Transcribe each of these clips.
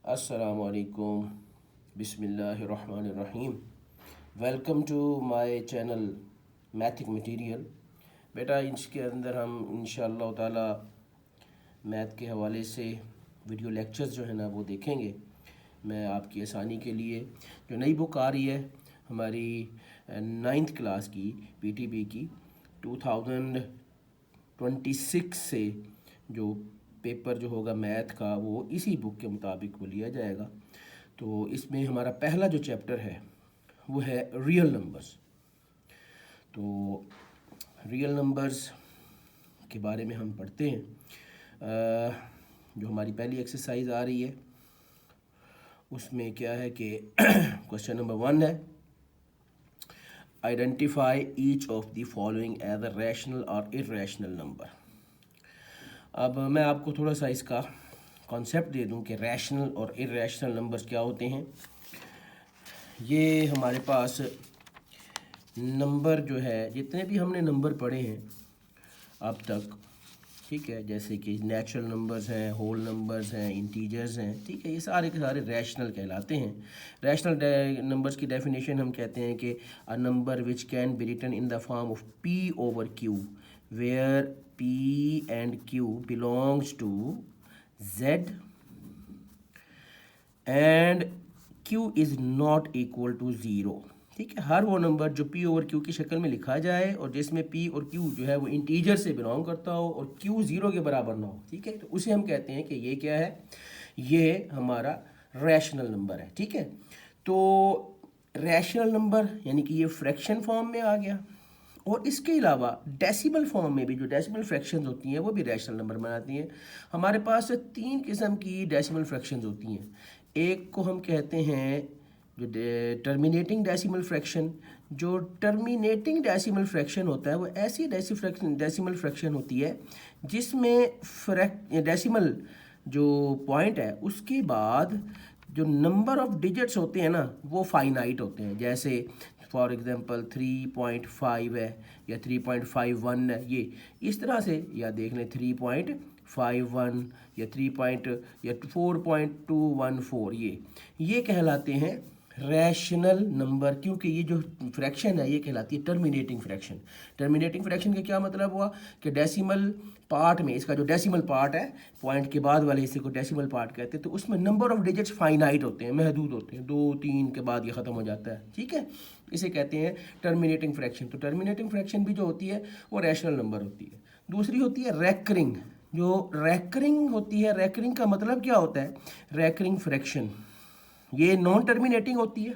अस्सलामुअलैकुम बिस्मिल्लाहिर्रहमानिर्रहीम। Welcome to my channel Mathic Material. बेटा इसके अंदर हम इंशाअल्लाह ताला मैथ के हवाले से वीडियो लेक्चर्स जो है ना वो देखेंगे। मैं आपकी आसानी के लिए जो नई बुक आ रही है हमारी 9th क्लास की पीटीबी की 2026 से जो पेपर जो होगा मैथ का वो इसी बुक के मुताबिक वो लिया जाएगा। तो इसमें हमारा पहला जो चैप्टर है वो है रियल नंबर्स। तो रियल नंबर्स के बारे में हम पढ़ते हैं। जो हमारी पहली एक्सरसाइज आ रही है उसमें क्या है कि क्वेश्चन नंबर 1 है, identify each of the following as a rational और इर्रेशनल नंबर। अब मैं आपको थोड़ा सा इसका कॉन्सेप्ट दे दूं कि रैशनल और इर्रेशनल नंबर्स क्या होते हैं। ये हमारे पास नंबर जो है, जितने भी हमने नंबर पढ़े हैं अब तक, ठीक है, जैसे कि नेचुरल नंबर्स हैं, होल नंबर्स हैं, इंटीजर्स हैं, ठीक है, ये सारे के सारे रैशनल कहलाते हैं। रैशनल नंबर्स की डेफिनेशन हम कहते हैं कि a number which can be written in the form of p over q where p and q belongs to z and q is not equal to zero. ठीक है, हर वो नंबर जो p over q की शक्ल में लिखा जाए और जिसमें p और q जो है वो इंटीजर से बिलोंग करता हो और q ज़ीरो के बराबर ना हो, ठीक है, तो उसे हम कहते हैं कि ये क्या है, ये हमारा रैशनल नंबर है। ठीक है, तो रैशनल नंबर यानी कि ये फ्रैक्शन फॉर्म में आ गया, और इसके अलावा डेसिमल फॉर्म में भी जो डेसिमल फ्रैक्शंस होती हैं वो भी रैशनल नंबर बनाती हैं। हमारे पास 3 किस्म की डेसिमल फ्रैक्शंस होती हैं। एक को हम कहते हैं जो टर्मिनेटिंग डेसिमल फ्रैक्शन। जो टर्मिनेटिंग डेसिमल फ्रैक्शन होता है वो ऐसी डेसिमल फ्रैक्शन होती है जिसमें डेसिमल जो पॉइंट है उसके बाद जो नंबर ऑफ डिजिट्स होते हैं ना वो फाइनाइट होते हैं। जैसे फॉर एग्जांपल 3.5 है या 3.51 है, ये इस तरह से, या देख लें 3.51 या 4.214, ये कहलाते हैं रैशनल नंबर, क्योंकि ये जो फ्रैक्शन है ये कहलाती है टर्मिनेटिंग फ्रैक्शन। टर्मिनेटिंग फ्रैक्शन का क्या मतलब हुआ कि डेसिमल पार्ट में, इसका जो डेसिमल पार्ट है, पॉइंट के बाद वाले हिस्से को डेसिमल पार्ट कहते हैं, तो उसमें नंबर ऑफ डिजिट्स फाइनाइट होते हैं, महदूद होते हैं, 2-3 के बाद ये ख़त्म हो जाता है। ठीक है, इसे कहते हैं टर्मिनेटिंग फ्रैक्शन। तो टर्मिनेटिंग फ्रैक्शन भी जो होती है वो रैशनल नंबर होती है। दूसरी होती है रैकरिंग। जो रैकरिंग होती है, रैकरिंग का मतलब क्या होता है, रैकरिंग फ्रैक्शन ये नॉन टर्मिनेटिंग होती है,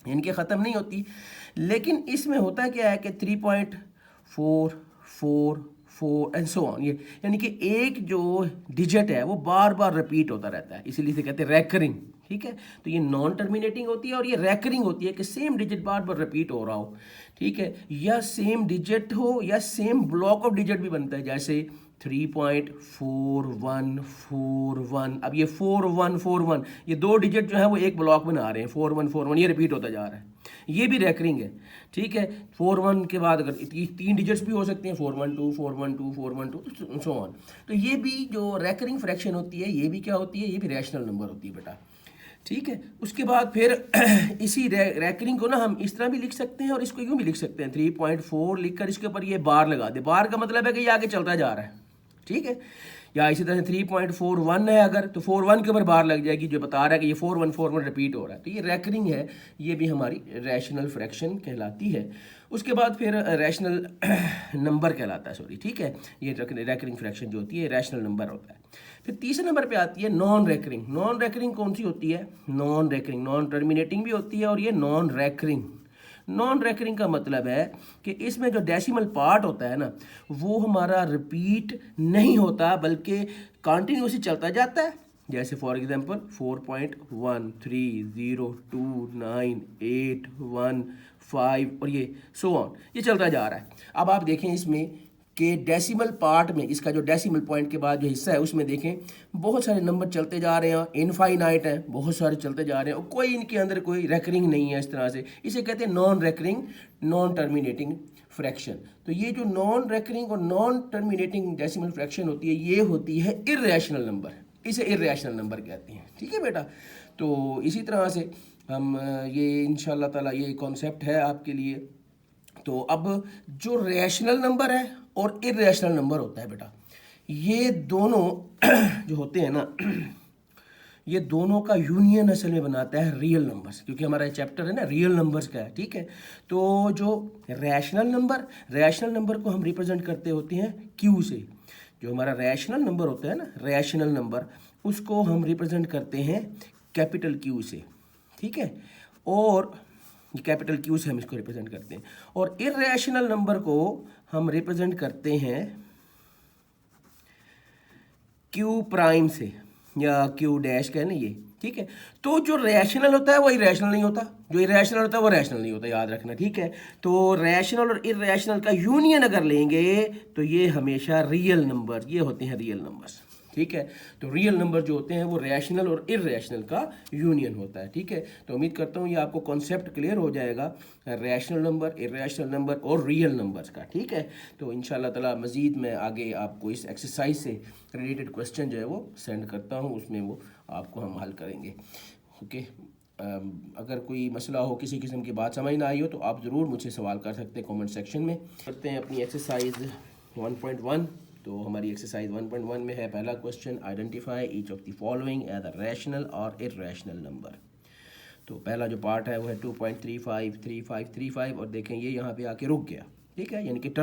इनके ख़त्म नहीं होती, लेकिन इसमें होता क्या है कि 3.444 एंड सो ऑन, ये यानी कि एक जो डिजिट है वो बार बार रिपीट होता रहता है, इसीलिए इसे कहते हैं रैकरिंग। ठीक है, तो ये नॉन टर्मिनेटिंग होती है और ये रैकरिंग होती है कि सेम डिजिट बार बार रिपीट हो रहा हो। ठीक है, या सेम डिजिट हो या सेम ब्लॉक ऑफ डिजिट भी बनता है, जैसे 3.4141। अब ये 4141, ये 2 डिजिट जो है वो एक ब्लॉक बना रहे हैं, 4141, ये रिपीट होता जा रहा है, ये भी रैकरिंग है। ठीक है, 41 के बाद अगर 3 डिजिट्स भी हो सकते हैं, 412 412 412 सो ऑन, तो ये भी जो रैकरिंग फ्रैक्शन होती है ये भी क्या होती है, ये भी रैशनल नंबर होती है बेटा। ठीक है, उसके बाद फिर इसी रैकरिंग को ना हम इस तरह भी लिख सकते हैं और इसको यूँ भी लिख सकते हैं, 3.4 लिखकर इसके ऊपर ये बार लगा दे। बार का मतलब है कि ये आगे चलता जा रहा है। ठीक है, या इसी तरह से 3.41 है अगर, तो 41 के ऊपर बार लग जाएगी जो बता रहा है कि ये 4141 रिपीट हो रहा है, तो ये रैकरिंग है, ये भी हमारी रैशनल फ्रैक्शन कहलाती है। उसके बाद फिर रैशनल नंबर कहलाता है, सॉरी, ठीक है, ये रैकरिंग फ्रैक्शन जो होती है रैशनल नंबर होता है। फिर तीसरे नंबर पे आती है नॉन रैकरिंग। नॉन रैकरिंग कौन सी होती है, नॉन रैकरिंग, नॉन टर्मिनेटिंग भी होती है और ये नॉन रैकरिंग। नॉन रैकरिंग का मतलब है कि इसमें जो डेसिमल पार्ट होता है ना वो हमारा रिपीट नहीं होता बल्कि कॉन्टिन्यूसली चलता जाता है। जैसे फॉर एग्जांपल 4.13029815 और ये सो ऑन, ये चलता जा रहा है। अब आप देखें इसमें कि डेसिमल पार्ट में, इसका जो डेसिमल पॉइंट के बाद जो हिस्सा है उसमें देखें बहुत सारे नंबर चलते जा रहे हैं, इनफाइनाइट हैं, बहुत सारे चलते जा रहे हैं और कोई इनके अंदर कोई रैकरिंग नहीं है। इस तरह से इसे कहते हैं non recurring, non terminating fraction. तो ये जो नॉन रैकरिंग और नॉन टर्मिनेटिंग डेसिमल फ्रैक्शन होती है ये होती है इर्रेशनल नंबर। इसे इर्रेशनल नंबर कहते हैं। ठीक है बेटा, तो इसी तरह से हम ये इंशाल्लाह ताला ये कॉन्सेप्ट है आपके लिए। तो अब जो रैशनल नंबर है और इर्रेशनल नंबर होता है बेटा, ये दोनों जो होते हैं ना, ये दोनों का यूनियन असल में बनाता है रियल नंबर्स, क्योंकि हमारा चैप्टर है ना रियल नंबर्स का है। ठीक है, तो जो रैशनल नंबर को हम रिप्रेजेंट करते होते हैं क्यू से। जो हमारा रैशनल नंबर होता है ना, रैशनल नंबर, उसको हम रिप्रेजेंट करते हैं कैपिटल क्यू से। ठीक है, और कैपिटल क्यू से हम इसको रिप्रेजेंट करते हैं, और इर्रेशनल नंबर को हम रिप्रेजेंट करते हैं क्यू प्राइम से, या क्यू डैश का है ना ये। ठीक है, तो जो रैशनल होता है वो इरेशनल नहीं होता, जो इरेशनल होता है वो रैशनल नहीं होता, याद रखना। ठीक है, तो रैशनल और इरेशनल का यूनियन अगर लेंगे तो ये हमेशा रियल नंबर, ये होते हैं रियल नंबर्स। ठीक है, तो रियल नंबर जो होते हैं वो रैशनल और इर्रेशनल का यूनियन होता है। ठीक है, तो उम्मीद करता हूँ ये आपको कॉन्सेप्ट क्लियर हो जाएगा रैशनल नंबर, इर्रेशनल नंबर और रियल नंबर्स का। ठीक है, तो इंशाल्लाह ताला मज़ीद मैं आगे आपको इस एक्सरसाइज से रिलेटेड क्वेश्चन जो है वो सेंड करता हूँ, उसमें वो आपको हम हल करेंगे। ओके, अगर कोई मसला हो, किसी किस्म की बात समझ ना आई हो, तो आप ज़रूर मुझसे सवाल कर सकते हैं कमेंट सेक्शन में। करते हैं अपनी एक्सरसाइज 1.1। तो हमारी एक्सरसाइज 1.1 में है पहला question, identify each of the following as a rational और इर्रेशनल नंबर। तो पहला जो पार्ट है वो है 2.353535, और देखें ये यहाँ पे आके रुक गया। ठीक है, यानी कि ये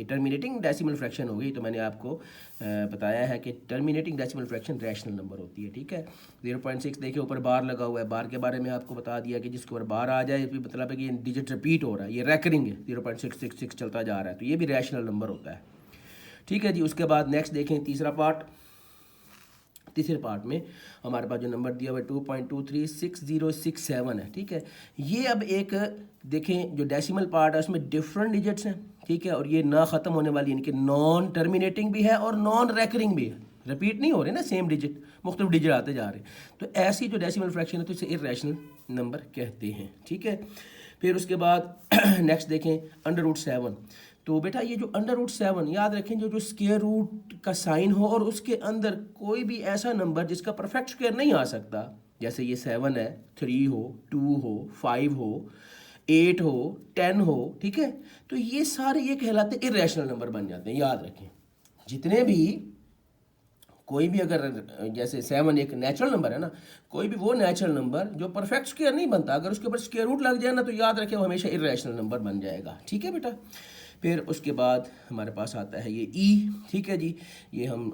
टर्मिनेटिंग डेसिमल फ्रैक्शन हो गई। तो मैंने आपको बताया है कि terminating decimal fraction rational number होती है। ठीक है, 0.6 देखिए ऊपर बार लगा हुआ है, बार के बारे में आपको बता दिया कि जिसके ऊपर बार आ जाए मतलब है कि ये डिजिट रिपीट हो रहा है, ये रैकरिंग है, 0.666 चलता जा रहा है, तो ये भी रैशनल नंबर होता है। ठीक है जी, उसके बाद नेक्स्ट देखें तीसरे पार्ट में हमारे पास जो नंबर दिया हुआ है 2.236067 है। ठीक है, ये अब एक देखें जो डेसिमल पार्ट है उसमें डिफरेंट डिजिट्स हैं। ठीक है, और ये ना ख़त्म होने वाली, यानी कि नॉन टर्मिनेटिंग भी है और नॉन रैकरिंग भी है, रिपीट नहीं हो रहे ना, सेम डिजिट, मुख्तलिफ डिजिट आते जा रहे हैं। तो ऐसी जो डेसिमल फ्रैक्शन है तो इसे इर्रेशनल नंबर कहते हैं। ठीक है, फिर उसके बाद नेक्स्ट देखें √7। तो बेटा ये जो √7, याद रखें जो स्क्वायर रूट का साइन हो और उसके अंदर कोई भी ऐसा नंबर जिसका परफेक्ट स्क्वायर नहीं आ सकता, जैसे ये 7 है, 3 हो, 2 हो, 5 हो, 8 हो, 10 हो। ठीक है, तो ये सारे ये कहलाते हैं इर्रेशनल नंबर बन जाते हैं। याद रखें जितने भी कोई भी अगर जैसे 7 एक नेचुरल नंबर है ना, कोई भी वो नेचुरल नंबर जो परफेक्ट स्क्वायर नहीं बनता, अगर उसके ऊपर स्क्वायर रूट लग जाए ना, तो याद रखें वो हमेशा इर्रेशनल नंबर बन जाएगा। ठीक है बेटा, फिर उसके बाद हमारे पास आता है ये ई। ठीक है जी, ये हम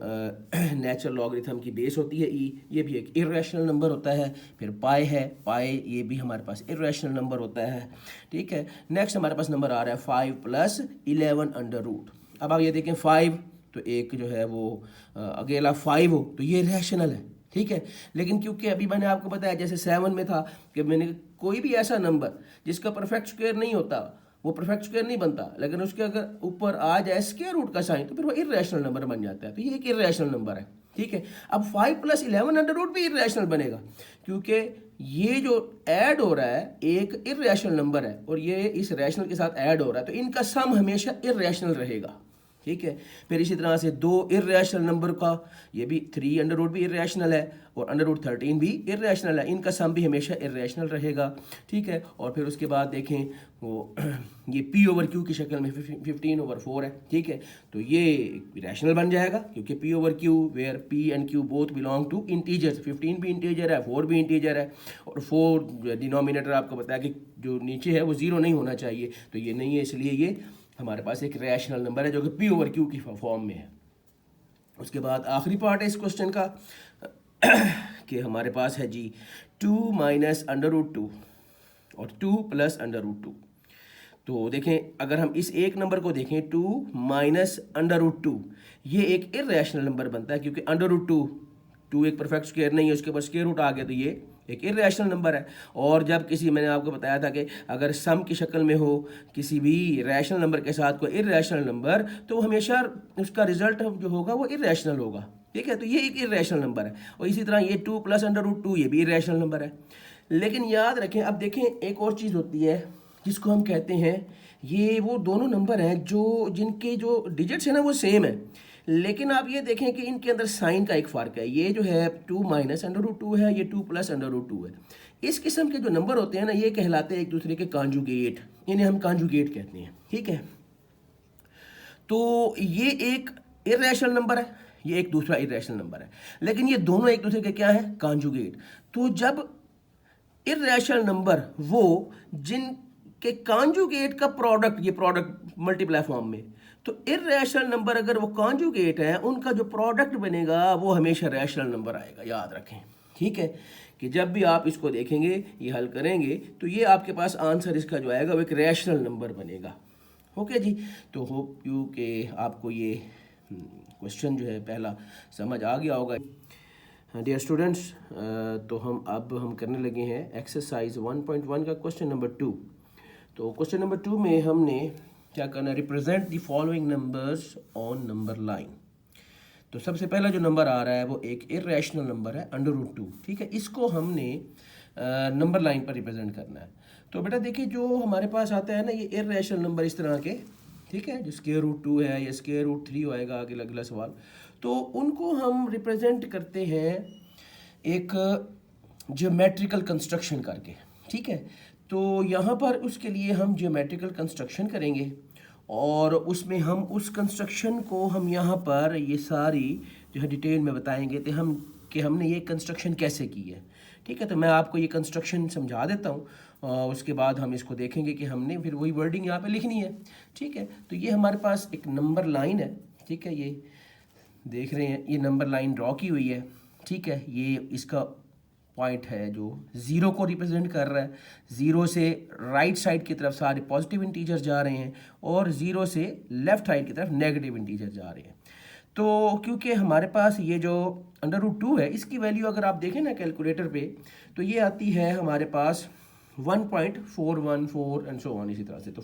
नेचुरल लॉगरिथम की बेस होती है ई, ये भी एक इर्रेशनल नंबर होता है। फिर पाई है, पाई ये भी हमारे पास इर्रेशनल नंबर होता है। ठीक है, नेक्स्ट हमारे पास नंबर आ रहा है 5 + 11√। अब आप ये देखें 5, तो एक जो है वो अकेला 5 हो तो ये रैशनल है। ठीक है, लेकिन क्योंकि अभी मैंने आपको बताया जैसे 7 में था कि मैंने कोई भी ऐसा नंबर जिसका परफेक्ट स्क्वायर नहीं होता, वो परफेक्ट स्क्वायर नहीं बनता, लेकिन उसके अगर ऊपर आ जाए स्क्वायर रूट का साइन तो फिर वो इर्रेशनल नंबर बन जाता है। तो ये एक इर्रेशनल नंबर है। ठीक है, अब 5 + 11√, भी इर्रेशनल बनेगा, क्योंकि ये जो ऐड हो रहा है एक इर्रेशनल नंबर है और ये इस रैशनल के साथ ऐड हो रहा है, तो इनका सम हमेशा इर्रेशनल रहेगा। ठीक है, फिर इसी तरह से 2 इर्रेशनल नंबर का, ये भी 3 भी इर्रेशनल है और √13 भी इर्रेशनल है, इनका सम भी हमेशा इर्रेशनल रहेगा। ठीक है, और फिर उसके बाद देखें वो ये p/q की शक्ल में 15/4 है। ठीक है, तो ये रैशनल बन जाएगा, क्योंकि p/q where p and q both belong to integers, 15 भी इंटीजर है, 4 भी इंटीजर है, और 4 डिनोमिनेटर आपको बताया कि जो नीचे है वो 0 नहीं होना चाहिए, तो ये नहीं है, इसलिए ये हमारे पास एक रैशनल नंबर है जो कि p/q की फॉर्म में है। उसके बाद आखिरी पार्ट है इस क्वेश्चन का कि हमारे पास है जी 2 - √2 और 2 + √2। तो देखें अगर हम इस एक नंबर को देखें 2 - √2, ये एक इर्रेशनल नंबर बनता है, क्योंकि √2 एक परफेक्ट स्क्वायर नहीं है, उसके बाद स्क्वायर रूट आ गया तो ये एक इर्रेशनल नंबर है। और जब किसी, मैंने आपको बताया था कि अगर सम की शक्ल में हो किसी भी रैशनल नंबर के साथ कोई इर्रेशनल नंबर, तो हमेशा उसका रिजल्ट जो होगा वो इर्रेशनल होगा। ठीक है, तो ये एक इर्रेशनल नंबर है। और इसी तरह ये 2 + √2 ये भी इर्रेशनल नंबर है। लेकिन याद रखें, अब देखें एक और चीज़ होती है जिसको हम कहते हैं, ये वो दोनों नंबर हैं जो जिनके जो डिजिट्स है ना वो सेम है, लेकिन आप ये देखें कि इनके अंदर साइन का एक फ़र्क है। ये जो है 2 माइनस √2 है, ये 2 प्लस √2 है। इस किस्म के जो नंबर होते हैं ना, ये कहलाते हैं एक दूसरे के कॉन्जुगेट, इन्हें हम कॉन्जुगेट कहते हैं, ठीक है। तो ये एक इर्रेशनल नंबर है, ये एक दूसरा इर्रेशनल नंबर है, लेकिन ये दोनों एक दूसरे के क्या है, कॉन्जुगेट। तो जब इर्रेशनल नंबर वो जिनके कॉन्जुगेट का प्रोडक्ट, ये प्रोडक्ट मल्टीप्लाई फॉर्म में, तो इर्रेशनल नंबर अगर वो कॉन्जुगेट है, उनका जो प्रोडक्ट बनेगा वो हमेशा रैशनल नंबर आएगा, याद रखें, ठीक है। कि जब भी आप इसको देखेंगे, ये हल करेंगे, तो ये आपके पास आंसर इसका जो आएगा वो एक रैशनल नंबर बनेगा। ओके जी, तो होप यू कि आपको ये क्वेश्चन जो है पहला समझ आ गया होगा। डियर स्टूडेंट्स, तो हम करने लगे हैं एक्सरसाइज 1.1 का क्वेश्चन नंबर 2। तो क्वेश्चन नंबर 2 में हमने क्या करना, represent the following numbers on number line. तो सबसे पहला जो नंबर आ रहा है वो एक इर्रेशनल नंबर है, √2, ठीक है। इसको हमने नंबर लाइन पर रिप्रेजेंट करना है। तो बेटा देखिए, जो हमारे पास आता है ना ये इर्रेशनल नंबर इस तरह के, ठीक है, जो √2 है या √3 होएगा, आगे अगला सवाल, तो उनको हम रिप्रेजेंट करते हैं एक ज्योमेट्रिकल कंस्ट्रक्शन करके, ठीक है। तो यहाँ पर उसके लिए हम ज्योमेट्रिकल कंस्ट्रक्शन करेंगे और उसमें हम उस कंस्ट्रक्शन को हम यहाँ पर ये सारी जो है डिटेल में बताएंगे कि हमने ये कंस्ट्रक्शन कैसे की है, ठीक है। तो मैं आपको ये कंस्ट्रक्शन समझा देता हूँ और उसके बाद हम इसको देखेंगे कि हमने फिर वही वर्डिंग यहाँ पे लिखनी है, ठीक है। तो ये हमारे पास एक नंबर लाइन है, ठीक है, ये देख रहे हैं, ये नंबर लाइन ड्रॉ की हुई है, ठीक है। ये इसका पॉइंट है जो 0 को रिप्रेजेंट कर रहा है। 0 से राइट साइड की तरफ सारे पॉजिटिव इंटीजर जा रहे हैं और 0 से लेफ्ट साइड की तरफ नेगेटिव इंटीजर जा रहे हैं। तो क्योंकि हमारे पास ये जो √2 है, इसकी वैल्यू अगर आप देखें ना कैलकुलेटर पे, तो ये आती है हमारे पास 1.414 एंड सो ऑन, इसी तरह से। तो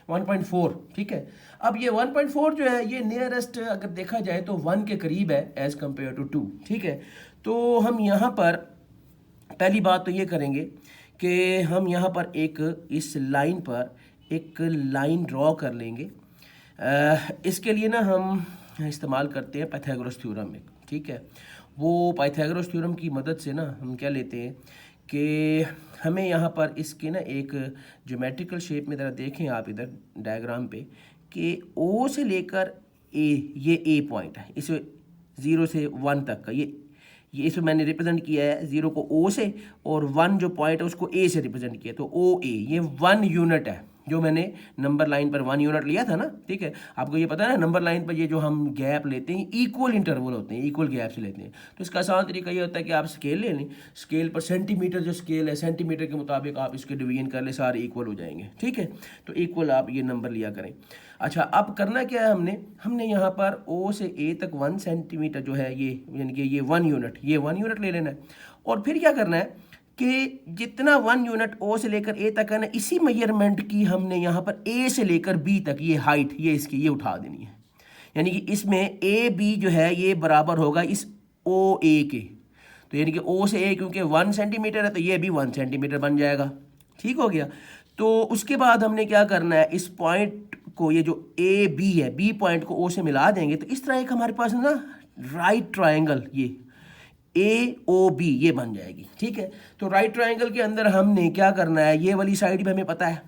1.4, ठीक है। अब ये 1.4 जो है, ये नियरेस्ट अगर देखा जाए तो 1 के करीब है एज कम्पेयर टू 2, ठीक है। तो हम यहाँ पर पहली बात तो ये करेंगे कि हम यहाँ पर एक इस लाइन पर एक लाइन ड्रॉ कर लेंगे। इसके लिए ना हम इस्तेमाल करते हैं पाइथागोरस थ्योरम, ठीक है। वो पाइथागोरस थ्योरम की मदद से ना हम क्या लेते हैं कि हमें यहाँ पर इसके ना एक ज्योमेट्रिकल शेप में, ज़रा देखें आप इधर डायग्राम पे, कि O से लेकर A, ये A पॉइंट है, इसे 0 से 1 तक का, ये इसमें मैंने रिप्रेजेंट किया है 0 को O से, और 1 जो पॉइंट है उसको A से रिप्रेजेंट किया। तो OA ये 1 यूनिट है, जो मैंने नंबर लाइन पर 1 यूनिट लिया था ना, ठीक है। आपको ये पता है ना, नंबर लाइन पर ये जो हम गैप लेते हैं इक्वल इंटरवल होते हैं, इक्वल गैप से लेते हैं। तो इसका आसान तरीका ये होता है कि आप स्केल ले लें, स्केल पर सेंटीमीटर जो स्केल है, सेंटीमीटर के मुताबिक आप इसके डिवीजन कर ले, सारे इक्वल हो जाएंगे, ठीक है। तो इक्वल आप ये नंबर लिया करें। अच्छा, अब करना क्या है, हमने यहाँ पर O से A तक 1 सेंटीमीटर जो है, ये यानी कि ये 1 यूनिट ले लेना है। और फिर क्या करना है कि जितना 1 यूनिट O से लेकर A तक है ना, इसी मेजरमेंट की हमने यहाँ पर A से लेकर B तक ये हाइट, ये इसकी ये उठा देनी है। यानी कि इसमें AB जो है ये बराबर होगा इस OA के। तो यानी कि O से A क्योंकि 1 सेंटीमीटर है, तो ये भी 1 सेंटीमीटर बन जाएगा, ठीक हो गया। तो उसके बाद हमने क्या करना है, इस पॉइंट को, ये जो AB है, B पॉइंट को O से मिला देंगे। तो इस तरह एक हमारे पास ना राइट ट्रायंगल, ये AOB ये बन जाएगी, ठीक है। तो राइट ट्रायंगल के अंदर हमने क्या करना है, ये वाली साइड भी हमें पता है,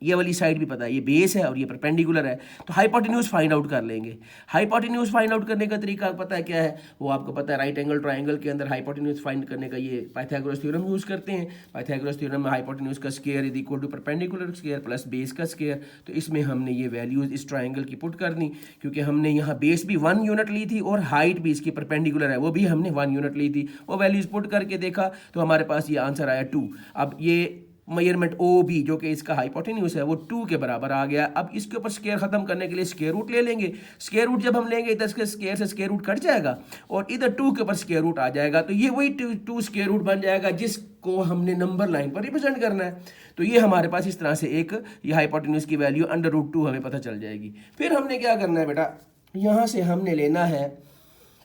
ये वाली साइड भी पता है, ये बेस है और ये परपेंडिकुलर है। तो हाइपोटेन्यूज फाइंड आउट कर लेंगे। हाइपोटेन्यूज फाइंड आउट करने का तरीका पता है क्या है, वो आपको पता है। राइट एंगल ट्रायंगल के अंदर हाइपोटेन्यूज फाइंड करने का ये पाइथागोरस थ्योरम यूज़ करते हैं। पाइथागोरस थ्योरम में हाइपोटेन्यूज का square is equal to perpendicular square plus base का स्क्वायर। तो इसमें हमने ये वैल्यूज इस ट्रायंगल की पुट करनी, क्योंकि हमने यहाँ बेस भी 1 यूनिट ली थी और हाइट भी इसकी परपेंडिकुलर है, वो भी हमने 1 यूनिट ली थी। वो वैल्यूज पुट करके देखा तो हमारे पास ये आंसर आया 2। अब ये मेजरमेंट OB जो कि इसका हाइपोटेन्यूज है वो 2 के बराबर आ गया। अब इसके ऊपर स्क्वायर खत्म करने के लिए स्क्वायर रूट ले लेंगे। स्क्वायर रूट जब हम लेंगे, इधर के स्क्वायर से स्क्वायर रूट कट जाएगा और इधर 2 के ऊपर स्क्वायर रूट आ जाएगा। तो ये वही 2 स्क्वायर रूट बन जाएगा जिसको हमने नंबर लाइन पर रिप्रेजेंट करना है। तो ये हमारे पास इस तरह से एक ये हाइपोटेन्यूज की वैल्यू √2 हमें पता चल जाएगी। फिर हमने क्या करना है बेटा, यहाँ से हमने लेना है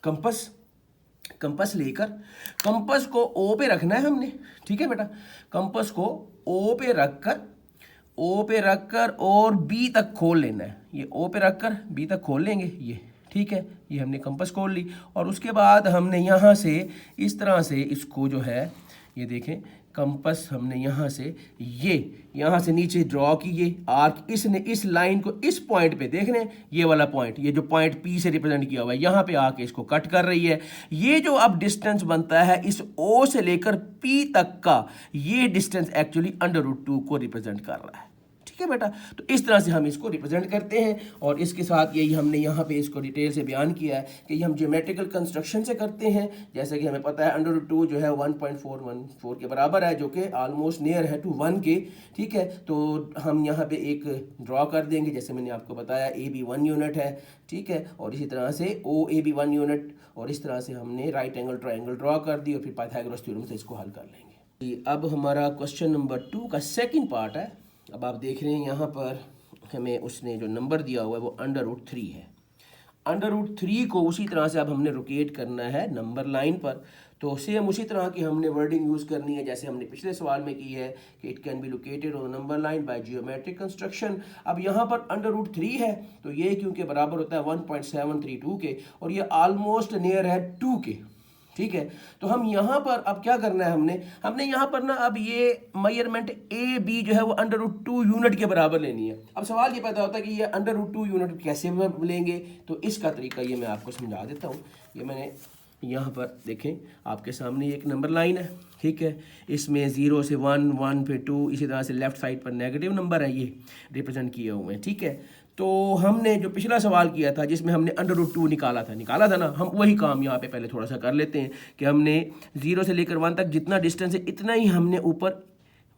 कंपस लेकर कंपस को O पे रखना है हमने, ठीक है बेटा। कंपस को O पे रखकर और B तक खोल लेना है। ये O पे रखकर B तक खोल लेंगे, ये ठीक है, ये हमने कंपास खोल ली और उसके बाद हमने यहाँ से इस तरह से इसको जो है ये देखें कंपास हमने यहाँ से यहाँ से नीचे ड्रॉ की, ये आर्क इसने इस लाइन को इस पॉइंट पे देख रहे हैं, ये वाला पॉइंट, ये जो पॉइंट पी से रिप्रेजेंट किया हुआ है यहाँ पे आके इसको कट कर रही है। ये जो अब डिस्टेंस बनता है इस ओ से लेकर पी तक का, ये डिस्टेंस एक्चुअली √2 को रिप्रेजेंट कर रहा है। ठीक है बेटा, तो इस तरह से हम इसको रिप्रेजेंट करते हैं और इसके साथ यही हमने यहाँ पे इसको डिटेल से बयान किया है कि ये हम ज्योमेट्रिकल कंस्ट्रक्शन से करते हैं। जैसे कि हमें पता है √2 जो है 1.414 के बराबर है, जो कि ऑलमोस्ट नियर है टू 1 के। ठीक है, तो हम यहाँ पे एक ड्रॉ कर देंगे, जैसे मैंने आपको बताया AB 1 यूनिट है। ठीक है, और इसी तरह से OAB 1 यूनिट, और इस तरह से हमने राइट एंगल ट्रायंगल ड्रॉ कर दी और फिर पाइथागोरस थ्योरम से इसको हल कर लेंगे। अब हमारा क्वेश्चन नंबर 2 का सेकेंड पार्ट है। अब आप देख रहे हैं यहाँ पर हमें उसने जो नंबर दिया हुआ है वो √3 है। √3 को उसी तरह से अब हमने रोटेट करना है नंबर लाइन पर, तो सेम उसी तरह की हमने वर्डिंग यूज़ करनी है जैसे हमने पिछले सवाल में की है कि it can be located on number line by geometric construction. अब यहाँ पर √3 है तो ये क्योंकि बराबर होता है 1.732 के और ये ऑलमोस्ट नियर है 2 के। ठीक है, तो हम यहाँ पर अब क्या करना है, हमने यहाँ पर ना अब ये मेजरमेंट AB जो है वो √2 यूनिट के बराबर लेनी है। अब सवाल ये पैदा होता है कि ये √2 यूनिट कैसे लेंगे, तो इसका तरीका ये मैं आपको समझा देता हूँ। ये मैंने यहाँ पर देखें आपके सामने एक नंबर लाइन है। ठीक है, इसमें 0 से 1, 1 पे 2, इसी तरह से लेफ्ट साइड पर नेगेटिव नंबर है, ये रिप्रेजेंट किए हुए हैं। ठीक है, तो हमने जो पिछला सवाल किया था जिसमें हमने √2 निकाला था ना, हम वही काम यहाँ पे पहले थोड़ा सा कर लेते हैं कि हमने 0 से लेकर 1 तक जितना डिस्टेंस है इतना ही हमने ऊपर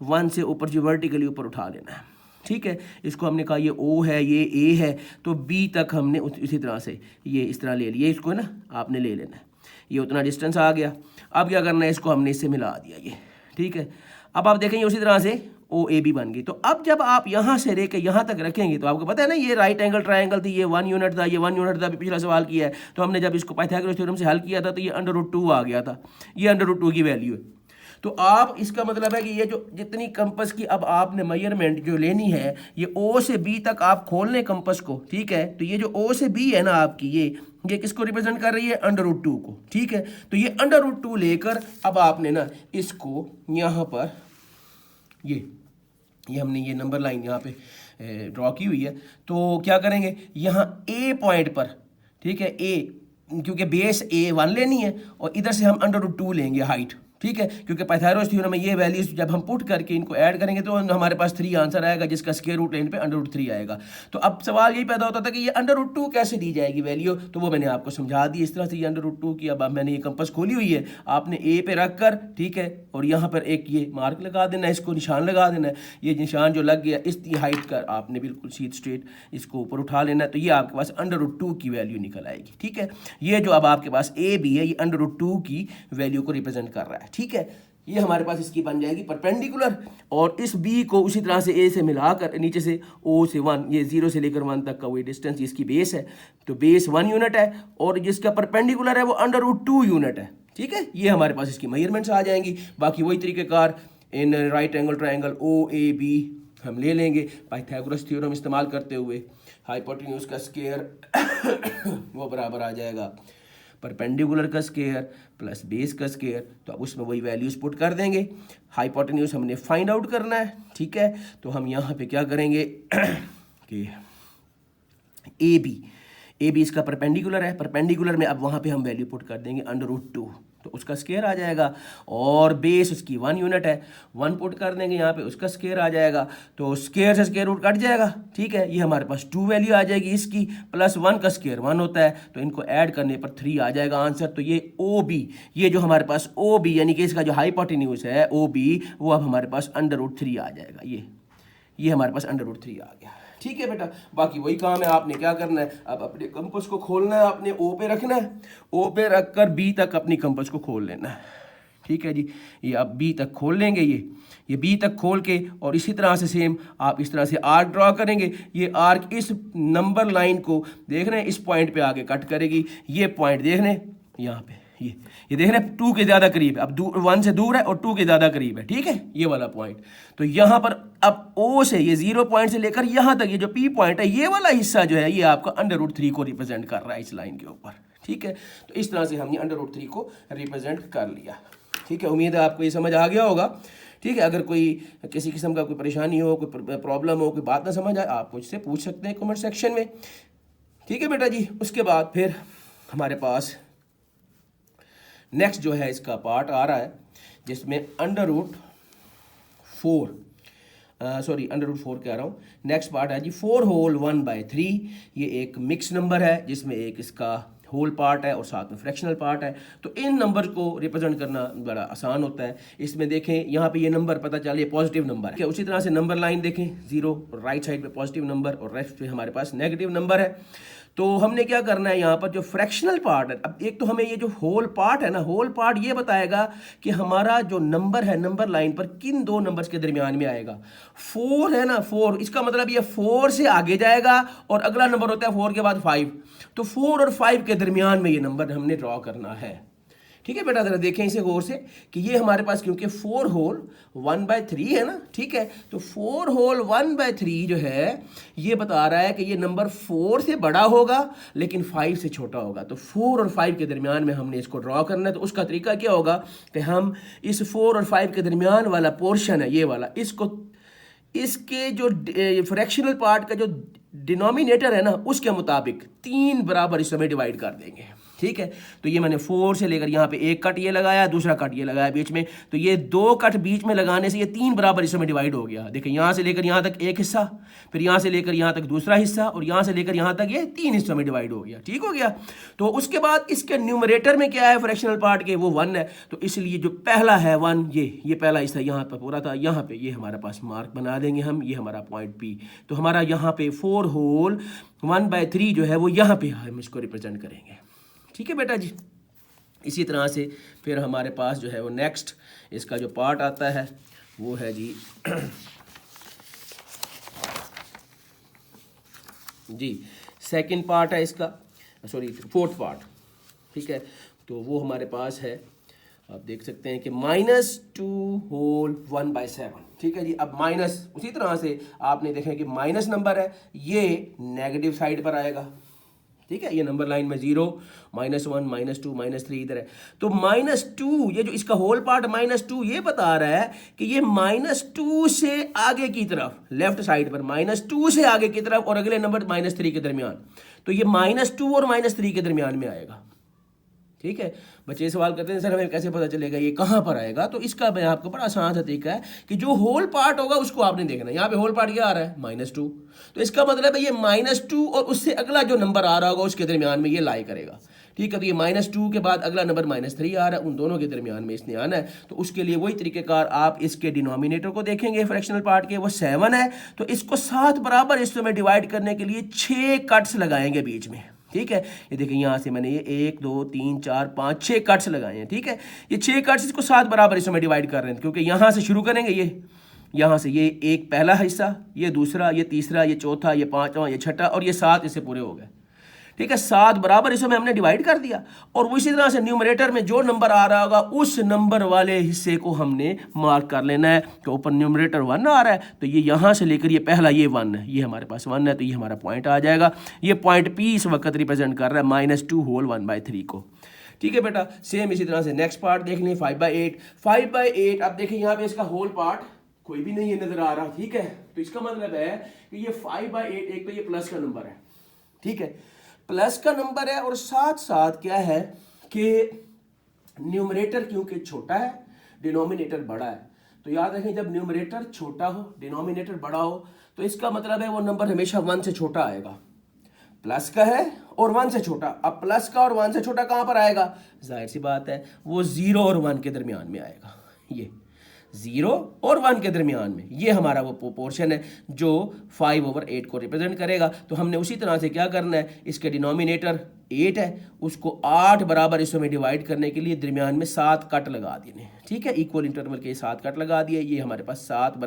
1 से ऊपर जो वर्टिकली ऊपर उठा लेना है। ठीक है, इसको हमने कहा ये O है, ये A है, तो B तक हमने इसी तरह से ये इस तरह ले लिया, इसको ना आपने ले लेना है, ये उतना डिस्टेंस आ गया। अब क्या करना है, इसको हमने इससे मिला दिया ये। ठीक है, अब आप देखेंगे उसी तरह से OAB बन गई। तो अब जब आप यहाँ से लेके यहाँ तक रखेंगे तो आपको पता है ना ये राइट एंगल ट्रायंगल थी, ये 1 यूनिट था, ये 1 यूनिट था, अभी पिछला सवाल किया है। तो हमने जब इसको पाइथागोरस थ्योरम से हल किया था तो ये √2 आ गया था, ये √2 की वैल्यू है। तो आप इसका मतलब है कि ये जो जितनी कंपास की अब आपने मेजरमेंट जो लेनी है, ये O से B तक आप खोल लें कंपास को। ठीक है, तो ये जो O से B है ना आपकी, ये किसको रिप्रेजेंट कर रही है, √2 को। ठीक है, तो ये √2 लेकर अब आपने ना इसको यहाँ पर ये हमने ये नंबर लाइन यहाँ पे ड्रॉ की हुई है। तो क्या करेंगे, यहाँ A पॉइंट पर, ठीक है, A क्योंकि बेस A1 लेनी है और इधर से हम √2 लेंगे हाइट। ठीक है, क्योंकि पाइथागोरस थ्योरम में ये वैल्यूज जब हम पुट करके इनको ऐड करेंगे तो हमारे पास 3 आंसर आएगा, जिसका स्क्वायर रूट लेने पे √3 आएगा। तो अब सवाल यही पैदा होता था कि ये √2 कैसे दी जाएगी वैल्यू, तो वो मैंने आपको समझा दी इस तरह से। ये √2 की अब मैंने ये कंपास खोली हुई है, आपने A पे रख कर, ठीक है, और यहाँ पर एक ये मार्क लगा देना है, इसको निशान लगा देना है। ये निशान जो लग गया इसकी हाइट का आपने बिल्कुल सीध स्ट्रेट इसको ऊपर उठा लेना है, तो ये आपके पास √2 की वैल्यू निकल आएगी। ठीक है, ये जो अब आपके पास AB है ये √2 की वैल्यू को रिप्रेजेंट कर रहा है। ठीक है, ये हमारे पास इसकी बन जाएगी परपेंडिकुलर, और इस B को उसी तरह से A से मिलाकर नीचे से O से 1, ये 0 से लेकर 1 तक का वही डिस्टेंस इसकी बेस है, तो बेस 1 यूनिट है और जिसका परपेंडिकुलर है वो √2 यूनिट है। ठीक है, ये हमारे पास इसकी मेजरमेंट्स आ जाएंगी। बाकी वही तरीक़ेकार in right angle triangle OAB हम ले लेंगे पाइथागोरस थ्योरम इस्तेमाल करते हुए। हाइपोटेन्यूज का स्क्वायर वो बराबर आ जाएगा परपेंडिकुलर का स्क्वायर प्लस बेस का स्क्वायर, तो अब उसमें वही वैल्यूज पुट कर देंगे। हाइपोटेन्यूज हमने फाइंड आउट करना है। ठीक है, तो हम यहाँ पे क्या करेंगे कि AB इसका परपेंडिकुलर है, परपेंडिकुलर में अब वहाँ पे हम वैल्यू पुट कर देंगे √2, तो उसका स्क्वायर आ जाएगा, और बेस उसकी 1 यूनिट है, 1 पुट कर देंगे यहाँ पे, उसका स्क्वायर आ जाएगा, तो स्क्वायर से स्क्वायर रूट कट जाएगा। ठीक है, ये हमारे पास 2 वैल्यू आ जाएगी इसकी, प्लस 1 का स्क्वायर 1 होता है, तो इनको ऐड करने पर 3 आ जाएगा आंसर। तो ये OB, ये जो हमारे पास OB यानी कि इसका जो हाइपोटेन्यूज है OB, वो अब हमारे पास √3 आ जाएगा। ये हमारे पास √3 आ गया। ठीक है बेटा, बाकी वही काम है, आपने क्या करना है, अब अपने कंपास को खोलना है, आपने O पे रखना है, O पे रखकर B तक अपनी कंपास को खोल लेना है। ठीक है जी, ये आप B तक खोल लेंगे, ये B तक खोल के, और इसी तरह से सेम आप इस तरह से आर्क ड्रॉ करेंगे। ये आर्क इस नंबर लाइन को देख रहे हैं, इस पॉइंट पे आगे कट करेगी, ये पॉइंट देख रहे हैं यहाँ पे, ये देख रहे हैं 2 के ज़्यादा करीब है, अब 1 से दूर है और 2 के ज़्यादा करीब है, ठीक है, ये वाला पॉइंट। तो यहाँ पर अब O से ये 0 पॉइंट से लेकर यहाँ तक ये जो P पॉइंट है, ये वाला हिस्सा जो है ये आपका √3 को रिप्रेजेंट कर रहा है इस लाइन के ऊपर, ठीक है। तो इस तरह से हमने √3 को रिप्रेजेंट कर लिया, ठीक है। उम्मीद है आपको ये समझ आ गया होगा, ठीक है। अगर कोई किसी किस्म का कोई परेशानी हो, कोई प्रॉब्लम हो, कोई बात ना समझ आए, आप मुझसे पूछ सकते हैं कमेंट सेक्शन में, ठीक है बेटा जी। उसके बाद फिर हमारे पास नेक्स्ट जो है इसका पार्ट आ रहा है जिसमें √4 कह रहा हूँ, नेक्स्ट पार्ट है जी 4 होल 1/3। ये एक मिक्स नंबर है जिसमें एक इसका होल पार्ट है और साथ में फ्रैक्शनल पार्ट है। तो इन नंबर को रिप्रेजेंट करना बड़ा आसान होता है। इसमें देखें यहाँ पे ये नंबर पता चले पॉजिटिव नंबर है, उसी तरह से नंबर लाइन देखें 0, राइट साइड पे पॉजिटिव नंबर और लेफ्ट पे हमारे पास नेगेटिव नंबर है। तो हमने क्या करना है यहाँ पर जो फ्रैक्शनल पार्ट है, अब एक तो हमें ये जो होल पार्ट है ना, होल पार्ट ये बताएगा कि हमारा जो नंबर है नंबर लाइन पर किन दो नंबर्स के दरमियान में आएगा। 4 है ना, 4, इसका मतलब ये 4 से आगे जाएगा और अगला नंबर होता है 4 के बाद 5। तो 4 और 5 के दरमियान में ये नंबर हमने ड्रॉ करना है, ठीक है बेटा। जरा देखें इसे गौर से कि ये हमारे पास क्योंकि 4 होल 1/3 है ना, ठीक है। तो 4 होल 1/3 जो है ये बता रहा है कि ये नंबर 4 से बड़ा होगा लेकिन 5 से छोटा होगा। तो 4 और 5 के दरमियान में हमने इसको ड्रॉ करना है। तो उसका तरीका क्या होगा कि हम इस 4 और 5 के दरमियान वाला पोर्शन है ये वाला, इसको इसके जो फ्रैक्शनल पार्ट का जो डिनोमिनेटर है ना उसके मुताबिक 3 बराबर हिस्सों में डिवाइड कर देंगे, ठीक है। तो ये मैंने 4 से लेकर यहाँ पे एक कट ये लगाया, दूसरा कट ये लगाया बीच में। तो ये 2 कट बीच में लगाने से ये 3 बराबर हिस्सों में डिवाइड हो गया। देखिए यहाँ से लेकर यहाँ तक एक हिस्सा, फिर यहाँ से लेकर यहाँ तक दूसरा हिस्सा और यहाँ से लेकर यहाँ तक ये 3 हिस्सों में डिवाइड हो गया, ठीक हो गया। तो उसके बाद इसके न्यूमरेटर में क्या है फ्रैक्शनल पार्ट के, वो 1 है। तो इसलिए जो पहला है 1, ये पहला हिस्सा यहाँ पर पूरा था, यहाँ पे ये हमारे पास मार्क बना देंगे हम, ये हमारा पॉइंट P। तो हमारा यहाँ पे 4 होल 1/3 जो है वो यहाँ पे हम इसको रिप्रेजेंट करेंगे, ठीक है बेटा जी। इसी तरह से फिर हमारे पास जो है वो नेक्स्ट इसका जो पार्ट आता है वो है जी सेकंड पार्ट है इसका, सॉरी 4th पार्ट, ठीक है। तो वो हमारे पास है, आप देख सकते हैं कि -2 होल 1/7, ठीक है जी। अब माइनस उसी तरह से आपने देखें कि माइनस नंबर है ये नेगेटिव साइड पर आएगा, ठीक है। ये नंबर लाइन में 0, -1, -2, -3 इधर है। तो -2 ये जो इसका होल पार्ट -2 ये बता रहा है कि ये -2 से आगे की तरफ लेफ्ट साइड पर -2 से आगे की तरफ और अगले नंबर -3 के दरमियान। तो ये -2 और -3 के दरमियान में आएगा, ठीक है। बच्चे सवाल करते हैं सर हमें कैसे पता चलेगा ये कहाँ पर आएगा। तो इसका मैं आपको बड़ा आसान सा तरीका है कि जो होल पार्ट होगा उसको आपने देखना है। यहाँ पे होल पार्ट क्या आ रहा है -2, तो इसका मतलब है ये -2 और उससे अगला जो नंबर आ रहा होगा उसके दरमियान में ये लाई करेगा, ठीक है। तो ये -2 के बाद अगला नंबर -3 आ रहा है, उन दोनों के दरमियान में इसने आना है। तो उसके लिए वही तरीकेकार आप इसके डिनोमिनेटर को देखेंगे फ्रैक्शनल पार्ट के, वो 7 है। तो इसको 7 बराबर हिस्सों में डिवाइड करने के लिए 6 कट्स लगाएंगे बीच में, ठीक है। ये देखिए यहाँ से मैंने ये 1 2 3 4 5 6 कट्स लगाए हैं, ठीक है। ये 6 कट्स इसको 7 बराबर हिस्सों में डिवाइड कर रहे हैं क्योंकि यहाँ से शुरू करेंगे, ये यहाँ से ये एक पहला हिस्सा, ये दूसरा, ये तीसरा, ये चौथा, ये पांचवा, ये छठा और ये 7 इससे पूरे हो गए, ठीक है। 7 बराबर हिस्सों में हमने डिवाइड कर दिया और उसी तरह से न्यूमरेटर में जो नंबर आ रहा होगा उस नंबर वाले हिस्से को हमने मार्क कर लेना है। तो ऊपर न्यूमरेटर 1 आ रहा है तो ये यहाँ से लेकर ये पहला ये 1 है, ये हमारे पास 1 है, तो ये हमारा पॉइंट आ जाएगा। ये पॉइंट P इस वक्त रिप्रेजेंट कर रहा है -2 होल 1/3 को, ठीक है बेटा। सेम इसी तरह से नेक्स्ट पार्ट देख लें 5/8। 5/8 अब देखिए यहाँ पे इसका होल पार्ट कोई भी नहीं है नजर आ रहा, ठीक है। तो इसका मतलब है कि ये 5/8 एक तो ये प्लस का नंबर है, ठीक है, प्लस का नंबर है और साथ साथ क्या है कि न्यूमरेटर क्योंकि छोटा है डिनोमिनेटर बड़ा है। तो याद रखें जब न्यूमरेटर छोटा हो डिनोमिनेटर बड़ा हो तो इसका मतलब है वो नंबर हमेशा 1 से छोटा आएगा। प्लस का है और 1 से छोटा, अब प्लस का और 1 से छोटा कहाँ पर आएगा, जाहिर सी बात है वो 0 और 1 के दरमियान में आएगा। ये 0 और 1 के दरमियान में ये हमारा वो पोर्शन है जो 5/8 को रिप्रेजेंट करेगा। तो हमने उसी तरह से क्या करना है, इसके डिनोमिनेटर 8 है उसको 8 बराबर हिस्सों में डिवाइड करने के लिए दरमियान में 7 कट लगा देने, ठीक है। इक्वल इंटरवल के 7 कट लगा दिए, ये हमारे पास 8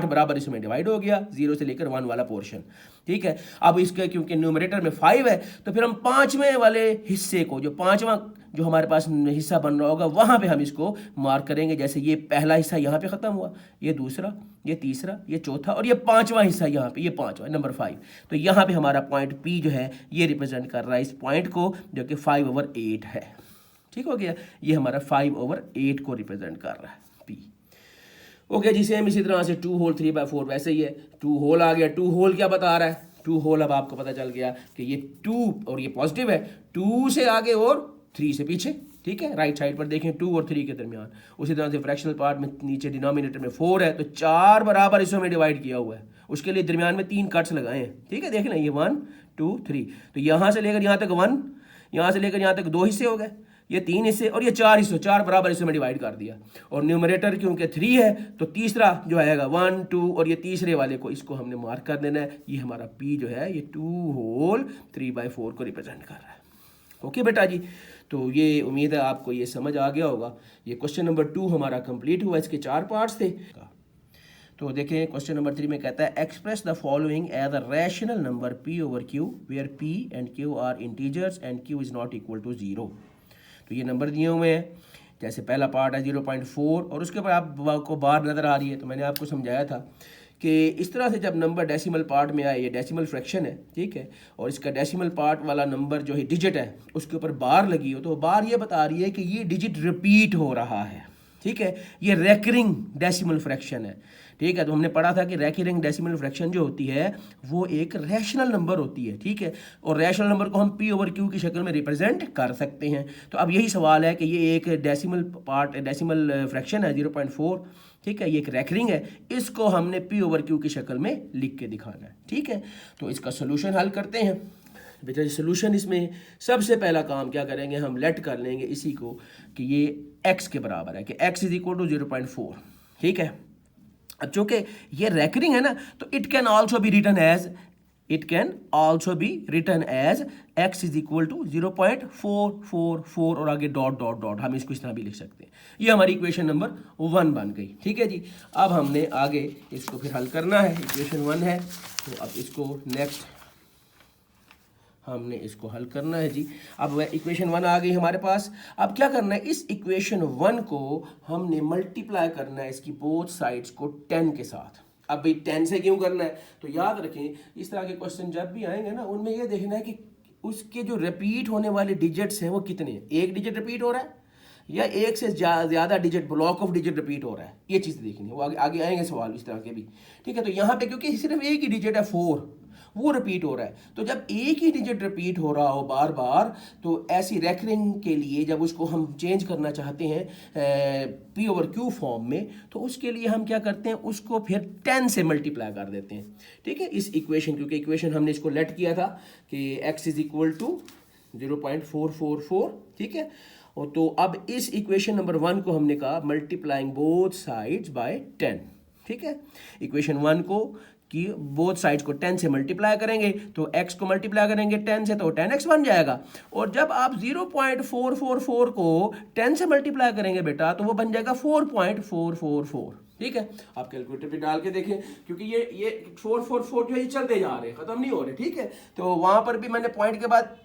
बराबर हिस्सों में डिवाइड हो गया 0 से लेकर 1 वाला पोर्शन, ठीक है। अब इसके क्योंकि न्यूमरेटर में 5 है तो फिर हम 5वें वाले हिस्से को जो 5वां जो हमारे पास हिस्सा बन रहा होगा वहाँ पे हम इसको मार्क करेंगे। जैसे ये पहला हिस्सा यहाँ पे ख़त्म हुआ, ये दूसरा, ये तीसरा, ये चौथा और ये पांचवा हिस्सा यहाँ पे, ये पांचवा नंबर 5। तो यहाँ पे हमारा पॉइंट P जो है ये रिप्रेजेंट कर रहा है इस पॉइंट को, जो कि 5/8 है। ठीक हो गया, ये हमारा 5/8 को रिप्रेजेंट कर रहा है P। ओके जी, सेम इसी तरह से 2 होल 3/4 वैसे ही है। 2 होल आ गया, 2 होल क्या बता रहा है? 2 होल अब आपको पता चल गया कि ये 2 और ये पॉजिटिव है, 2 से आगे और 3 से पीछे। ठीक है, राइट साइड पर देखें 2 और 3 के दरमियान। उसी तरह से फ्रैक्शनल पार्ट में नीचे डिनोमिनेटर में 4 है, तो 4 बराबर हिस्सों में डिवाइड किया हुआ है। उसके लिए दरमियान में 3 कट्स लगाए हैं। ठीक है, देख लें ये 1 2 3, तो यहाँ से लेकर यहाँ तक 1, यहाँ से लेकर यहाँ तक 2 हिस्से हो गए, ये 3 हिस्से और ये 4 हिस्से, 4 बराबर हिस्सों में डिवाइड कर दिया। और न्यूमरेटर क्योंकि 3 है तो तीसरा जो आएगा 1 2 और ये तीसरे वाले को इसको हमने मार्क कर देना है। ये हमारा P जो है ये 2 होल 3/4 को रिप्रेजेंट कर रहा है। ओके बेटा जी, तो ये उम्मीद है आपको ये समझ आ गया होगा। ये क्वेश्चन नंबर 2 हमारा कंप्लीट हुआ, इसके 4 पार्ट्स थे। तो देखें क्वेश्चन नंबर 3 में कहता है express the following as a rational number P/Q where P and Q are integers and Q is not equal to 0। तो ये नंबर दिए हुए हैं, जैसे पहला पार्ट है 0.4 और उसके ऊपर आपको बार नज़र आ रही है। तो मैंने आपको समझाया था कि इस तरह से जब नंबर डेसिमल पार्ट में आए, ये डेसिमल फ्रैक्शन है, ठीक है, और इसका डेसिमल पार्ट वाला नंबर जो है डिजिट है उसके ऊपर बार लगी हो, तो बार ये बता रही है कि ये डिजिट रिपीट हो रहा है। ठीक है, ये रेकरिंग डेसिमल फ्रैक्शन है। ठीक है, तो हमने पढ़ा था कि रेकरिंग डेसिमल फ्रैक्शन जो होती है वो एक रैशनल नंबर होती है। ठीक है, और रैशनल नंबर को हम P/Q की शक्ल में रिप्रेजेंट कर सकते हैं। तो अब यही सवाल है कि ये एक डेसिमल फ्रैक्शन है 0.4। ठीक है, ये एक रेकरिंग है, इसको हमने P/Q की शक्ल में लिख के दिखाना है। ठीक है, तो इसका सोल्यूशन हल करते हैं। बेटा सोल्यूशन इसमें सबसे पहला काम क्या करेंगे, हम लेट कर लेंगे इसी को कि ये x के बराबर है, कि x इज इक्वल टू 0.4। ठीक है, अब चूंकि ये रेकरिंग है ना, तो it can also be written as x is equal to 0.444 और आगे डॉट डॉट डॉट, हम इसको इस तरह भी लिख सकते हैं। ये हमारी इक्वेशन नंबर 1 बन गई। ठीक है जी, अब हमने आगे इसको फिर हल करना है। इक्वेशन 1 है, तो अब इसको नेक्स्ट हमने इसको हल करना है जी। अब इक्वेशन 1 आ गई हमारे पास। अब क्या करना है, इस इक्वेशन 1 को हमने मल्टीप्लाई करना है इसकी बोथ साइड्स को 10 के साथ। अब भाई 10 से क्यों करना है, तो याद रखें इस तरह के क्वेश्चन जब भी आएंगे ना, उनमें ये देखना है कि उसके जो रिपीट होने वाले डिजिट्स हैं वो कितने हैं। एक डिजिट रिपीट हो रहा है या एक से ज़्यादा digit, block of digit repeat हो रहा है, ये चीज़ देखनी है। वो आगे आएंगे सवाल इस तरह के भी। ठीक है, तो यहाँ पे क्योंकि सिर्फ एक ही डिजिट है 4, वो रिपीट हो रहा है, तो जब एक ही डिजिट रिपीट हो रहा हो बार बार, तो ऐसी रेकरिंग के लिए जब उसको हम चेंज करना चाहते हैं P/Q फॉर्म में, तो उसके लिए हम क्या करते हैं, उसको फिर 10 से मल्टीप्लाई कर देते हैं। ठीक है, इस इक्वेशन, क्योंकि इक्वेशन हमने इसको लेट किया था कि x इज इक्वल टू 0.444। ठीक है, और तो अब इस इक्वेशन नंबर 1 को हमने कहा मल्टीप्लाइंग बोथ साइड्स बाय 10। ठीक है, इक्वेशन 1 को कि बोथ साइड्स को 10 से मल्टीप्लाई करेंगे, तो x को मल्टीप्लाई करेंगे 10 से तो 10x बन जाएगा। और जब आप 0.444 को 10 से मल्टीप्लाई करेंगे बेटा, तो वो बन जाएगा 4.444। ठीक है, आप कैलकुलेटर पे डाल के देखें, क्योंकि ये 444 जो है ये चलते जा रहे हैं, खत्म नहीं हो रहे। ठीक है, तो वहां पर भी मैंने पॉइंट के बाद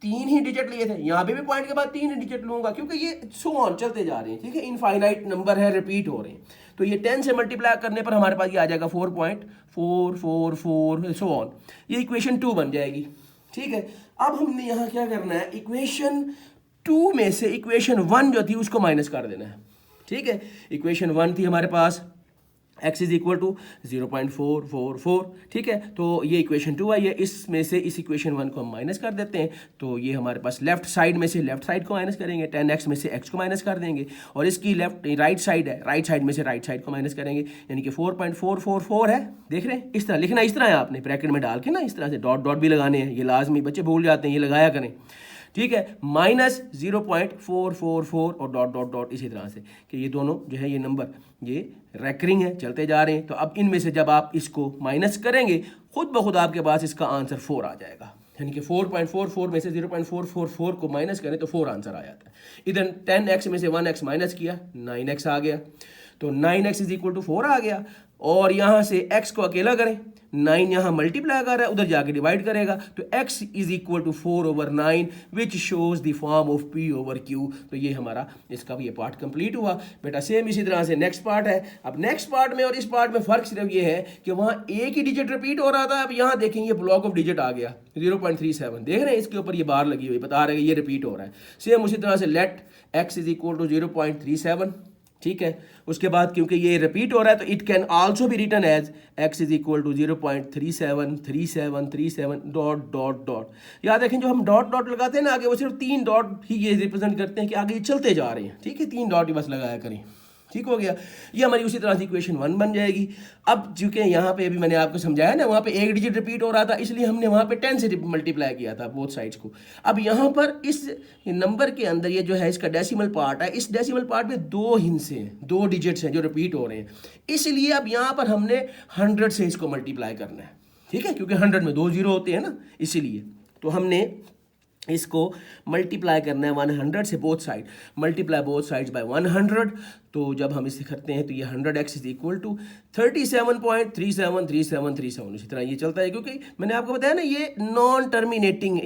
3 ही डिजिट लिए थे, यहाँ पे भी पॉइंट के बाद 3 ही डिजिट लूंगा, क्योंकि ये सो ऑन चलते जा रहे हैं। ठीक है, इनफाइनाइट नंबर है, रिपीट हो रहे हैं। तो ये 10 से मल्टीप्लाई करने पर हमारे पास ये आ जाएगा 4.444 सो ऑन। ये इक्वेशन 2 बन जाएगी। ठीक है, अब हमने यहाँ क्या करना है, इक्वेशन 2 में से इक्वेशन 1 जो थी उसको माइनस कर देना है। ठीक है, इक्वेशन 1 थी हमारे पास x इज इक्वल टू 0.444। ठीक है, तो ये इक्वेशन 2 आई है, इसमें से इस इक्वेशन 1 को हम माइनस कर देते हैं। तो ये हमारे पास लेफ्ट साइड में से लेफ्ट साइड को माइनस करेंगे, 10x में से x को माइनस कर देंगे, और इसकी राइट साइड है, राइट साइड में से राइट साइड को माइनस करेंगे, यानी कि 4.444 है। देख रहे हैं, इस तरह लिखना, इस तरह है, आपने ब्रैकेट में डाल के ना इस तरह से डॉट डॉट भी लगाने हैं, ये लाजमी, बच्चे भूल जाते हैं, ये लगाया करें। ठीक है, माइनस 0.444 और डॉट डॉट डॉट इसी तरह से, कि ये दोनों जो है ये नंबर ये रेकरिंग है, चलते जा रहे हैं। तो अब इनमें से जब आप इसको माइनस करेंगे, खुद ब खुद आपके पास इसका आंसर 4 आ जाएगा। यानी कि 4.44 में से 0.444 को माइनस करें तो 4 आंसर आ जाता है। इधर 10x में से 1x माइनस किया, 9x आ गया, तो 9x इज इक्वल टू 4 आ गया। और यहाँ से x को अकेला करें 9 यहाँ मल्टीप्लाई कर रहा है, उधर जाके डिवाइड करेगा, तो x is equal to 4/9 which shows the form of p/q। तो ये हमारा इसका भी ये पार्ट कंप्लीट हुआ बेटा। सेम इसी तरह से नेक्स्ट पार्ट है। अब नेक्स्ट पार्ट में और इस पार्ट में फ़र्क सिर्फ ये है कि वहाँ एक ही डिजिट रिपीट हो रहा था, अब यहाँ देखें ये ब्लॉक ऑफ डिजिट आ गया 0.37, देख रहे हैं इसके ऊपर ये बार लगी हुई बता रहे हैं ये रिपीट हो रहा है। सेम उसी तरह से let x is equal to 0.37, ठीक है। उसके बाद क्योंकि ये रिपीट हो रहा है तो it can also be written as x is equal to 0.373737 dot dot dot. याद रखें जो हम डॉट डॉट लगाते हैं ना आगे, वो सिर्फ 3 डॉट ही ये रिप्रेजेंट करते हैं कि आगे ये चलते जा रहे हैं, ठीक है, 3 डॉट ही बस लगाया करें, ठीक हो गया। ये हमारी उसी तरह से इक्वेशन 1 बन जाएगी। अब चूंकि यहाँ पे अभी मैंने आपको समझाया ना, वहाँ पे एक डिजिट रिपीट हो रहा था, इसलिए हमने वहाँ पे 10 से मल्टीप्लाई किया था बोथ साइड्स को। अब यहाँ पर इस नंबर के अंदर ये जो है इसका डेसिमल पार्ट है, इस डेसिमल पार्ट में 2 हिस्से हैं, 2 डिजिट्स हैं जो रिपीट हो रहे हैं, इसलिए अब यहाँ पर हमने 100 से इसको मल्टीप्लाई करना है, ठीक है, क्योंकि 100 में 2 जीरो होते हैं ना, इसीलिए तो हमने इसको मल्टीप्लाई करना है 100 से, both side multiply both sides by 100। तो जब हम इसे करते हैं तो ये 100x इज इक्वल टू 37.373737, इसी तरह ये चलता है, क्योंकि मैंने आपको बताया ना ये नॉन टर्मिनेटिंग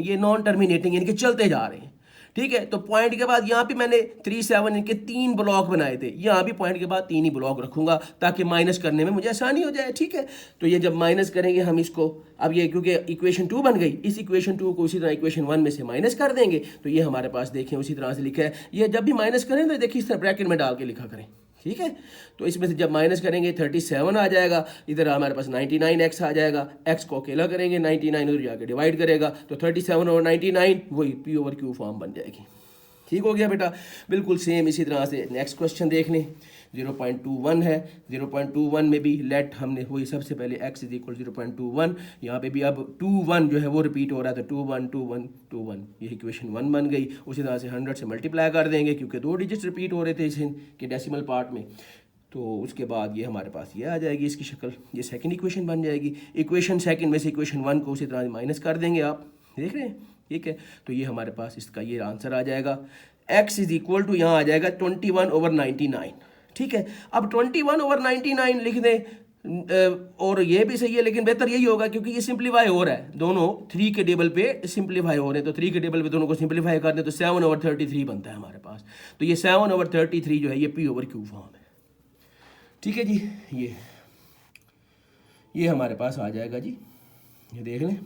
यानी कि चलते जा रहे हैं, ठीक है। तो पॉइंट के बाद यहाँ पे मैंने 37 इनके 3 ब्लॉक बनाए थे, यहाँ भी पॉइंट के बाद 3 ही ब्लॉक रखूंगा ताकि माइनस करने में मुझे आसानी हो जाए, ठीक है। तो ये जब माइनस करेंगे हम इसको, अब ये क्योंकि इक्वेशन 2 बन गई, इस इक्वेशन 2 को उसी तरह इक्वेशन 1 में से माइनस कर देंगे, तो ये हमारे पास देखें उसी तरह से लिखा है। ये जब भी माइनस करें तो देखिए इस तरह ब्रैकेट में डाल के लिखा करें, ठीक है। तो इसमें से जब माइनस करेंगे 37 आ जाएगा, इधर हमारे पास 99x आ जाएगा, x को अकेला करेंगे 99 उधर जाके डिवाइड करेगा, तो 37 और 99 वही p/q फॉर्म बन जाएगी, ठीक हो गया बेटा। बिल्कुल सेम इसी तरह से नेक्स्ट क्वेश्चन देख लें। 0.21 है, 0.21 में भी लेट हमने वही सबसे पहले x इज इक्वल 0.21, यहाँ पे भी अब 21 जो है वो रिपीट हो रहा है, तो 21 ये इक्वेशन 1 बन गई। उसी तरह से 100 से मल्टीप्लाई कर देंगे क्योंकि 2 डिजिट्स रिपीट हो रहे थे इसके डेसिमल पार्ट में, तो उसके बाद ये हमारे पास ये आ जाएगी इसकी शक्ल, ये सेकंड इक्वेशन बन जाएगी। इक्वेशन सेकंड में से इक्वेशन 1 को उसी तरह माइनस कर देंगे, आप देख रहे हैं, ठीक है। तो ये हमारे पास इसका ये आंसर आ जाएगा, x इज इक्वल टू यहाँ आ जाएगा 21/99, ठीक है। अब 21/99 लिख दें, और ये भी सही है, लेकिन बेहतर यही होगा क्योंकि ये सिंप्लीफाई हो रहा है, दोनों 3 के टेबल पे सिंप्लीफाई हो रहे हैं, तो 3 के टेबल पे दोनों को सिंप्लीफाई कर दें तो 7/33 बनता है हमारे पास। तो ये 7/33 जो है ये p/q फॉर्म है, ठीक है जी। ये हमारे पास आ जाएगा जी, ये देख लें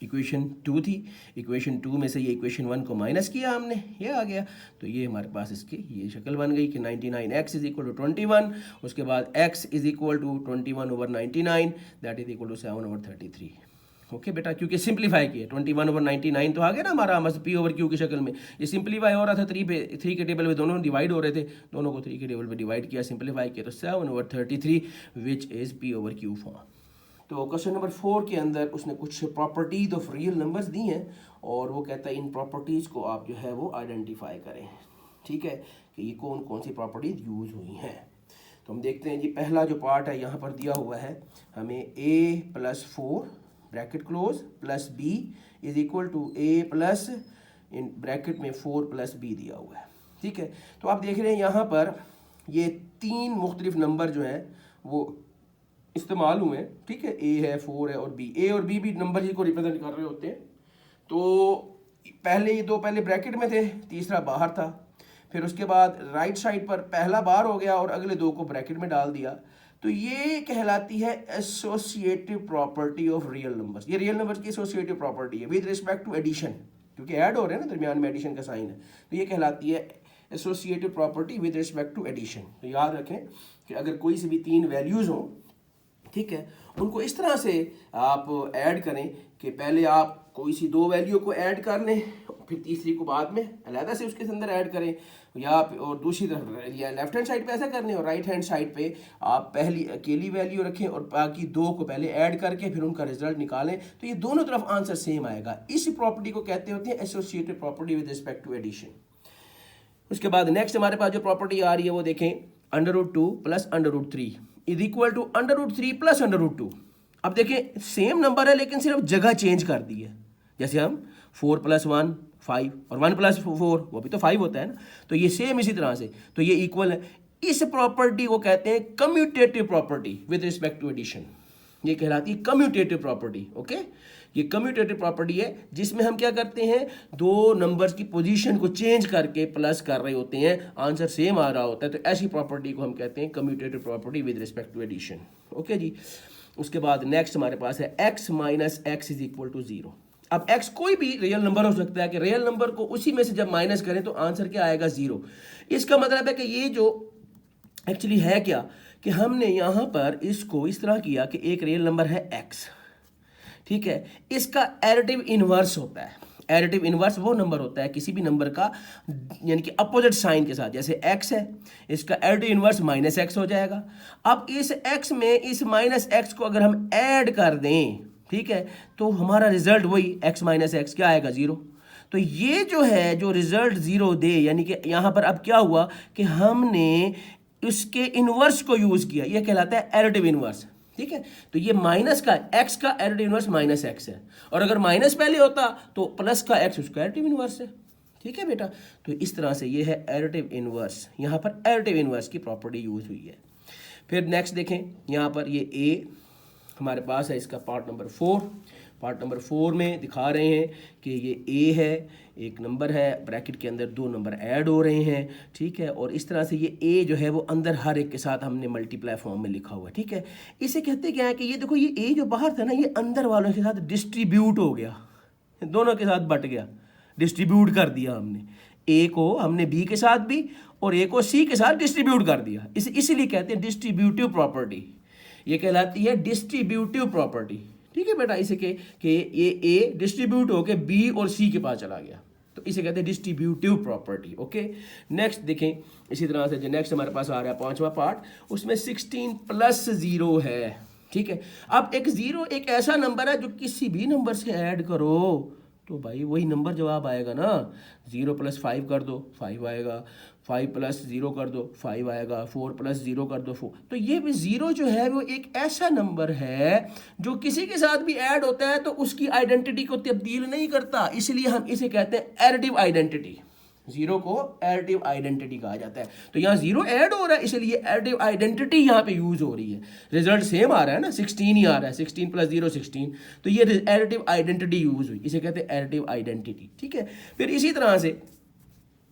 इक्वेशन 2 थी, इक्वेशन 2 में से ये इक्वेशन 1 को माइनस किया हमने, ये आ गया, तो ये हमारे पास इसकी ये शक्ल बन गई कि 99x इज इक्वल टू 21, उसके बाद x is equal to 21/99 that is equal to 7/33। Okay बेटा, क्योंकि सिंप्लीफाई किया 21/99 तो आ गया ना हमारा p/q की शक्ल में, ये सिंप्लीफाई हो रहा था 3 के टेबल में, दोनों डिवाइड हो रहे थे, दोनों को 3 के टेबल में डिवाइड किया, सिंप्लीफाई किया, तो 7/33 विच इज़ p/q फॉर्म। तो क्वेश्चन नंबर 4 के अंदर उसने कुछ प्रॉपर्टीज ऑफ रियल नंबर्स दी हैं और वो कहता है इन प्रॉपर्टीज़ को आप जो है वो आइडेंटिफाई करें, ठीक है, कि ये कौन कौन सी प्रॉपर्टीज यूज़ हुई हैं। तो हम देखते हैं जी, पहला जो पार्ट है यहाँ पर दिया हुआ है हमें a+4 bracket close plus b is equal to a+ in bracket में 4+b दिया हुआ है, ठीक है। तो आप देख रहे हैं यहाँ पर ये 3 मुख्तलिफ नंबर जो हैं वो इस्तेमाल हुए हैं, ठीक है, a है, 4 है और b, a और b भी नंबर ही को रिप्रेजेंट कर रहे होते हैं। तो पहले ये 2 पहले ब्रैकेट में थे, तीसरा बाहर था, फिर उसके बाद राइट साइड पर पहला बाहर हो गया और अगले 2 को ब्रैकेट में डाल दिया, तो ये कहलाती है associative property of real numbers. ये रियल नंबर्स की एसोसिएटिव प्रॉपर्टी है विद रिस्पेक्ट टू एडिशन, क्योंकि ऐड हो रहे हैं ना दरमियान में एडिशन का साइन है, तो ये कहलाती है associative property with respect to addition. तो याद रखें कि अगर कोई से भी 3 वैल्यूज़ हों, ठीक है, उनको इस तरह से आप ऐड करें कि पहले आप कोई सी 2 वैल्यू को ऐड कर लें, फिर तीसरी को बाद में अलहदा से उसके अंदर ऐड करें, या और दूसरी तरफ या लेफ्ट हैंड साइड पे ऐसा करने और राइट हैंड साइड पे आप पहली अकेली वैल्यू रखें और बाकी 2 को पहले ऐड करके फिर उनका रिजल्ट निकालें, तो ये दोनों तरफ आंसर सेम आएगा। इस प्रॉपर्टी को कहते होते हैं associative property with respect to addition. उसके बाद नेक्स्ट हमारे पास जो प्रॉपर्टी आ रही है वो देखें, √2 + √3 इज इक्वल टू √3 + √2। अब देखें सेम नंबर है लेकिन सिर्फ जगह चेंज कर दी है, जैसे हम 4 + 1 5 और 1 + 4 वो भी तो 5 होता है ना, तो ये सेम इसी तरह से, तो ये इक्वल है। इस प्रॉपर्टी को कहते हैं commutative property with respect to addition, ये कहलाती है कम्यूटेटिव प्रॉपर्टी। ओके, ये कम्यूटेटिव प्रॉपर्टी है जिसमें हम क्या करते हैं, दो नंबर्स की पोजीशन को चेंज करके प्लस कर रहे होते हैं, आंसर सेम आ रहा होता है, तो ऐसी प्रॉपर्टी को हम कहते हैं commutative property with respect to addition. Okay जी, उसके बाद नेक्स्ट हमारे पास है x minus x is equal to 0। अब x कोई भी रियल नंबर हो सकता है कि रियल नंबर को उसी में से जब माइनस करें तो आंसर क्या आएगा, 0। इसका मतलब है कि ये जो एक्चुअली है क्या कि हमने यहाँ पर इसको इस तरह किया कि एक रियल नंबर है x, ठीक है, इसका एडिटिव इनवर्स होता है। एडिटिव इनवर्स वो नंबर होता है किसी भी नंबर का यानी कि अपोजिट साइन के साथ, जैसे x है, इसका एडिटिव इनवर्स माइनस एक्स हो जाएगा। अब इस x में इस माइनस एक्स को अगर हम ऐड कर दें, ठीक है, तो हमारा रिजल्ट वही x माइनस एक्स क्या आएगा, 0। तो ये जो है जो रिजल्ट 0 दे, यानी कि यहाँ पर अब क्या हुआ कि हमने उसके इनवर्स को यूज किया, ये कहलाता है एडिटिव इनवर्स। ठीक है, तो ये माइनस का x का एडिटिव इनवर्स माइनस एक्स है, और अगर माइनस पहले होता तो प्लस का x उसका एडिटिव इनवर्स है। ठीक है बेटा, तो इस तरह से ये है एडिटिव इनवर्स, यहाँ पर एडिटिव इनवर्स की प्रॉपर्टी यूज हुई है। फिर नेक्स्ट देखें, यहाँ पर ये a हमारे पास है, इसका पार्ट नंबर 4। पार्ट नंबर 4 में दिखा रहे हैं कि ये a है, एक नंबर है, ब्रैकेट के अंदर दो नंबर ऐड हो रहे हैं, ठीक है, और इस तरह से ये a जो है वो अंदर हर एक के साथ हमने मल्टीप्लाई फॉर्म में लिखा हुआ है। ठीक है, इसे कहते क्या है कि ये देखो, ये a जो बाहर था ना, ये अंदर वालों के साथ डिस्ट्रीब्यूट हो गया, दोनों के साथ बट गया, डिस्ट्रीब्यूट कर दिया हमने, a को हमने b के साथ भी और a को c के साथ डिस्ट्रीब्यूट कर दिया, इसीलिए कहते हैं डिस्ट्रीब्यूटिव प्रॉपर्टी, ये कहलाती है डिस्ट्रीब्यूटिव प्रॉपर्टी। ठीक है बेटा, इसे कि ये a डिस्ट्रीब्यूट होके b और c के पास चला गया, तो इसे कहते हैं डिस्ट्रीब्यूटिव प्रॉपर्टी। ओके, नेक्स्ट देखें, इसी तरह से जो नेक्स्ट हमारे पास आ रहा है 5वां पार्ट, उसमें 16 प्लस 0 है। ठीक है, अब एक 0 एक ऐसा नंबर है जो किसी भी नंबर से ऐड करो तो भाई वही नंबर जवाब आएगा ना। 0 + 5 कर दो 5 आएगा, 5 + 0 कर दो 5 आएगा, 4 + 0 कर दो 4। तो ये भी 0 जो है वो एक ऐसा नंबर है जो किसी के साथ भी ऐड होता है तो उसकी आइडेंटिटी को तब्दील नहीं करता, इसलिए हम इसे कहते हैं एडिटिव आइडेंटिटी। 0 को एडिटिव आइडेंटिटी कहा जाता है। तो यहाँ 0 ऐड हो रहा है, इसलिए एडिटिव आइडेंटिटी यहाँ पे यूज हो रही है। रिजल्ट सेम आ रहा है ना, 16 ही आ रहा है, 16 + 0 16, तो ये एडिटिव आइडेंटिटी यूज हुई, इसे कहते हैं एडिटिव आइडेंटिटी। ठीक है, फिर इसी तरह से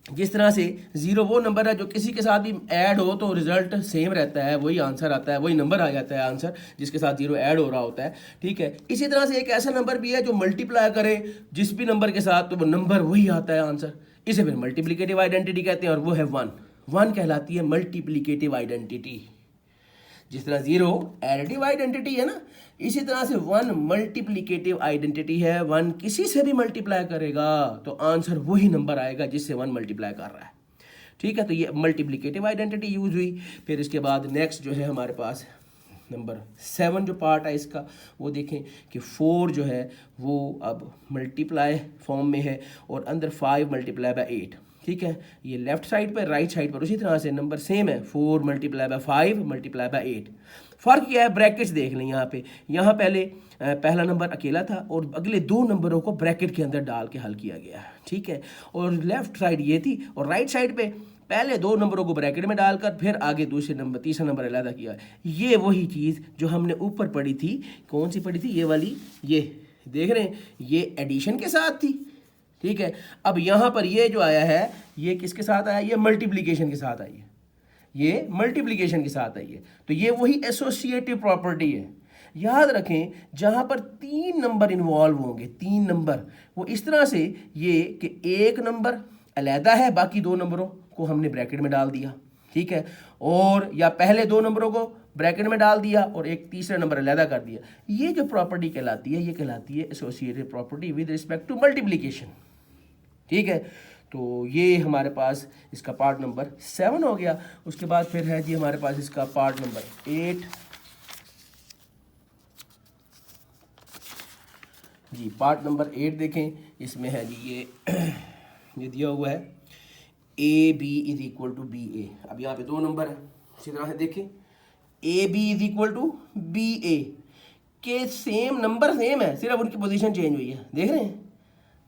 जिस तरह से 0 वो नंबर है जो किसी के साथ भी ऐड हो तो रिजल्ट सेम रहता है, वही आंसर आता है, वही नंबर आ जाता है आंसर जिसके साथ 0 ऐड हो रहा होता है। ठीक है, इसी तरह से एक ऐसा नंबर भी है जो मल्टीप्लाई करे जिस भी नंबर के साथ तो वो नंबर वही आता है आंसर, इसे फिर मल्टीप्लिकेटिव आइडेंटिटी कहते हैं, और वो है 1 कहलाती है मल्टीप्लिकेटिव आइडेंटिटी। जिस तरह 0 एडिटिव आइडेंटिटी है ना, इसी तरह से 1 मल्टीप्लिकेटिव आइडेंटिटी है। 1 किसी से भी मल्टीप्लाई करेगा तो आंसर वही नंबर आएगा जिससे 1 मल्टीप्लाई कर रहा है। ठीक है, तो ये मल्टीप्लिकेटिव आइडेंटिटी यूज हुई। फिर इसके बाद नेक्स्ट जो है हमारे पास नंबर 7 जो पार्ट है इसका, वो देखें कि 4 जो है वो अब मल्टीप्लाई फॉर्म में है और अंदर 5 × 8। ठीक है, ये लेफ्ट साइड पर, राइट साइड पर उसी तरह से नंबर सेम है, 4 × 5 × 8। फ़र्क क्या है, ब्रैकेट्स देख लें यहाँ पे, यहाँ पहले पहला नंबर अकेला था और अगले दो नंबरों को ब्रैकेट के अंदर डाल के हल किया गया। ठीक है, और लेफ्ट साइड ये थी और राइट साइड पे पहले दो नंबरों को ब्रैकेट में डालकर फिर आगे तीसरा नंबर अलग किया। ये वही चीज़ जो हमने ऊपर पढ़ी थी, कौन सी पढ़ी थी, ये वाली, ये देख रहे हैं, ये एडिशन के साथ थी। ठीक है, अब यहाँ पर ये जो आया है ये किसके साथ आया, ये मल्टीप्लिकेशन के साथ आई है, ये मल्टीप्लिकेशन के साथ आई है। तो ये वही एसोसिएटिव प्रॉपर्टी है। याद रखें, जहाँ पर 3 नंबर इन्वॉल्व होंगे, 3 नंबर, वो इस तरह से ये कि एक नंबर अलहदा है, बाकी 2 नंबरों को हमने ब्रैकेट में डाल दिया। ठीक है, और या पहले 2 नंबरों को ब्रैकेट में डाल दिया और एक तीसरा नंबर अलहदा कर दिया। ये जो प्रॉपर्टी कहलाती है, ये कहलाती है associative property with respect to multiplication. ठीक है, तो ये हमारे पास इसका पार्ट नंबर 7 हो गया। उसके बाद फिर है जी हमारे पास इसका पार्ट नंबर 8 जी। पार्ट नंबर 8 देखें, इसमें है जी ये दिया हुआ है AB = BA। अब यहाँ पे 2 नंबर है, इसी तरह से देखें AB = BA के सेम नंबर सेम है, सिर्फ उनकी पोजीशन चेंज हुई है, देख रहे हैं।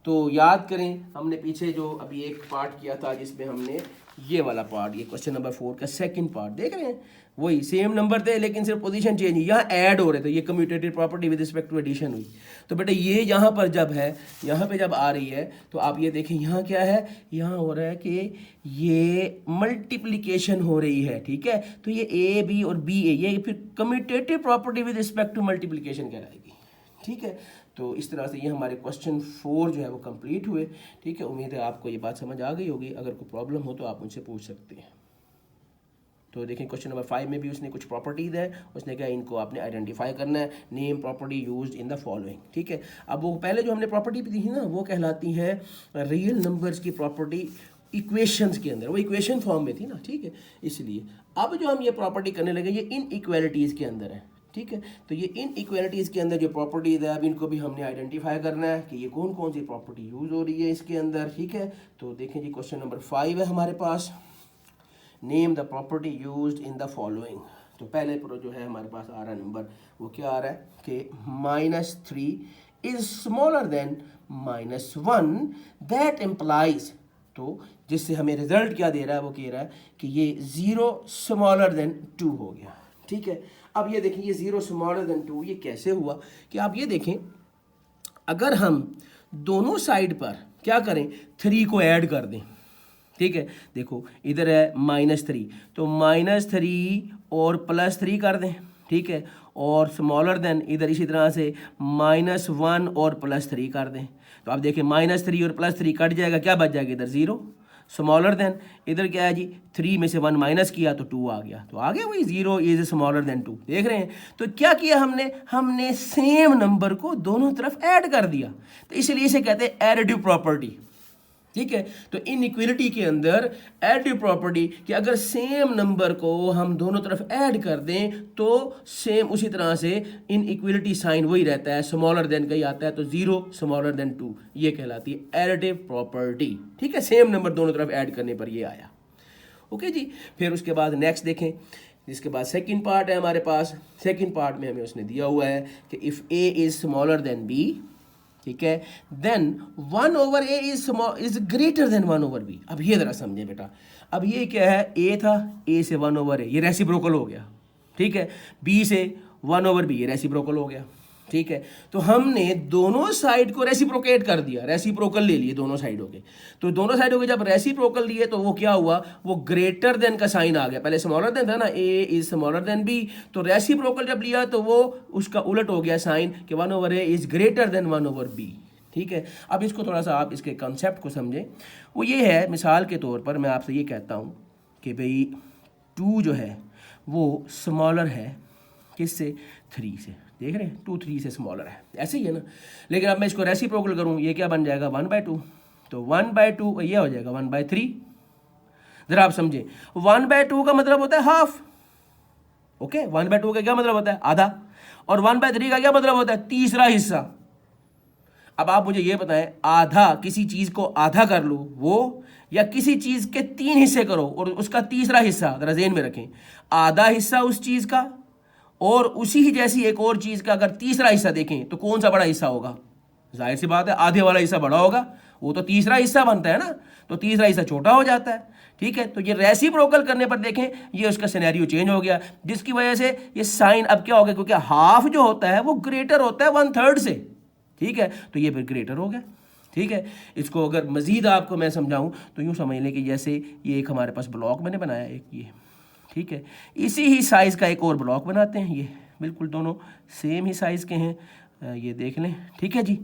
तो याद करें, हमने पीछे जो अभी एक पार्ट किया था जिसमें हमने ये वाला पार्ट, ये क्वेश्चन नंबर 4 का सेकंड पार्ट देख रहे हैं, वही सेम नंबर थे लेकिन सिर्फ पोजीशन चेंज, यहाँ ऐड हो रहे थे, ये commutative property with respect to addition हुई। तो बेटा ये यहाँ पर जब है, यहाँ पे जब आ रही है तो आप ये देखें यहाँ क्या है, यहाँ हो रहा है कि ये मल्टीप्लिकेशन हो रही है, ठीक है। तो ये ए बी और बी ए, ये फिर commutative property with respect to multiplication कहलाएगी, ठीक है। तो इस तरह से ये हमारे क्वेश्चन 4 जो है वो कंप्लीट हुए, ठीक है। उम्मीद है आपको ये बात समझ आ गई होगी, अगर कोई प्रॉब्लम हो तो आप मुझसे पूछ सकते हैं। तो देखें क्वेश्चन नंबर 5 में भी उसने कुछ प्रॉपर्टीज़ है, उसने कहा इनको आपने आइडेंटिफाई करना है, name property used in the following, ठीक है। अब वो पहले जो हमने प्रॉपर्टी दी थी ना, वो कहलाती है रियल नंबर्स की प्रॉपर्टी इक्वेशंस के अंदर, वो इक्वेशन फॉर्म में थी ना, ठीक है। इसलिए अब जो हम ये प्रॉपर्टी करने लगे ये इन इक्वेलिटीज़ के अंदर है, ठीक है। तो ये इन इक्वेलिटीज़ के अंदर जो प्रॉपर्टीज़ है अब इनको भी हमने आइडेंटिफाई करना है कि ये कौन कौन सी प्रॉपर्टी यूज़ हो रही है इसके अंदर, ठीक है। तो देखें जी क्वेश्चन नंबर 5 है हमारे पास, name the property used in the following. तो पहले जो है हमारे पास आ रहा है नंबर, वो क्या आ रहा है कि -3 is smaller then -1 that implies, तो जिससे हमें रिजल्ट क्या दे रहा है, वो कह रहा है कि ये 0 स्मॉलर देन 2 हो गया, ठीक है। अब ये देखें ये 0 स्मॉलर देन 2 ये कैसे हुआ कि आप ये देखें, अगर हम दोनों साइड पर क्या करें, 3 को ऐड कर दें, ठीक है। देखो इधर है -3, तो -3 और +3 कर दें, ठीक है। और स्मॉलर देन इधर इसी तरह से -1 और +3 कर दें। तो आप देखें -3 और +3 कट जाएगा, क्या बच जाएगा इधर 0। स्मॉलर देन इधर क्या है जी, 3 में से 1 माइनस किया तो 2 आ गया, तो आ गया वही 0 इज स्मॉलर देन 2, देख रहे हैं। तो क्या किया हमने सेम नंबर को दोनों तरफ ऐड कर दिया, तो इसलिए इसे कहते हैं एडिटिव प्रॉपर्टी, ठीक है। तो इनइक्वालिटी के अंदर एडिटिव प्रॉपर्टी कि अगर सेम नंबर को हम दोनों तरफ ऐड कर दें तो सेम उसी तरह से इनइक्वालिटी साइन वही रहता है, स्मॉलर देन का ही आता है, तो 0 स्मॉलर देन 2 ये कहलाती है एडिटिव प्रॉपर्टी, ठीक है। सेम नंबर दोनों तरफ ऐड करने पर ये आया, ओके जी। फिर उसके बाद नेक्स्ट देखें, जिसके बाद सेकंड पार्ट है हमारे पास। सेकंड पार्ट में हमें उसने दिया हुआ है कि if A is smaller than B, ठीक है, then 1/a is greater than 1/b। अब ये जरा समझे बेटा, अब ये क्या है, a था, a से 1/a ये रेसिप्रोकल हो गया, ठीक है। b से 1/b ये रेसिप्रोकल हो गया, ठीक है। तो हमने दोनों साइड को रेसिप्रोकेट कर दिया, रेसिप्रोकल ले लिए दोनों साइडों के। तो दोनों साइडों के जब रेसिप्रोकल लिए तो वो क्या हुआ, वो ग्रेटर देन का साइन आ गया, पहले स्मॉलर देन था ना, a is smaller then b, तो रेसिप्रोकल जब लिया तो वो उसका उलट हो गया साइन कि 1/a is greater than 1/b, ठीक है। अब इसको थोड़ा सा आप इसके कंसेप्ट को समझें। वो ये है, मिसाल के तौर पर मैं आपसे ये कहता हूँ कि भाई 2 जो है वो स्मॉलर है किससे, 3 से, देख रहे हैं 2 3 से स्मॉलर है, ऐसे ही है ना। लेकिन अब मैं इसको रेसिप्रोकल करूँ, ये क्या बन जाएगा 1/2, तो 1/2 ये हो जाएगा 1/3। जरा आप समझें, 1/2 का मतलब होता है हाफ, ओके। 1/2 का क्या मतलब होता है, आधा, और 1/3 का क्या मतलब होता है, तीसरा हिस्सा। अब आप मुझे ये बताएं, आधा, किसी चीज को आधा कर लो वो, या किसी चीज के 3 हिस्से करो और उसका तीसरा हिस्सा, जरा ज़हन में रखें, आधा हिस्सा उस चीज का और उसी ही जैसी एक और चीज का अगर तीसरा हिस्सा देखें तो कौन सा बड़ा हिस्सा होगा, जाहिर सी बात है आधे वाला हिस्सा बड़ा होगा, वो तो तीसरा हिस्सा बनता है ना, तो तीसरा हिस्सा छोटा हो जाता है, ठीक है। तो ये रेसिप्रोकल करने पर देखें ये उसका सिनेरियो चेंज हो गया, जिसकी वजह से ये साइन अब क्या हो गया, क्योंकि हाफ जो होता है वो ग्रेटर होता है 1/3 से, ठीक है। तो ये फिर ग्रेटर हो गया, ठीक है। इसको अगर मजीद आपको मैं समझाऊं तो यूँ समझ लें कि जैसे ये एक हमारे पास ब्लॉक मैंने बनाया एक ये, ठीक है, इसी ही साइज़ का एक और ब्लॉक बनाते हैं, ये बिल्कुल दोनों सेम ही साइज़ के हैं, ये देख लें, ठीक है जी।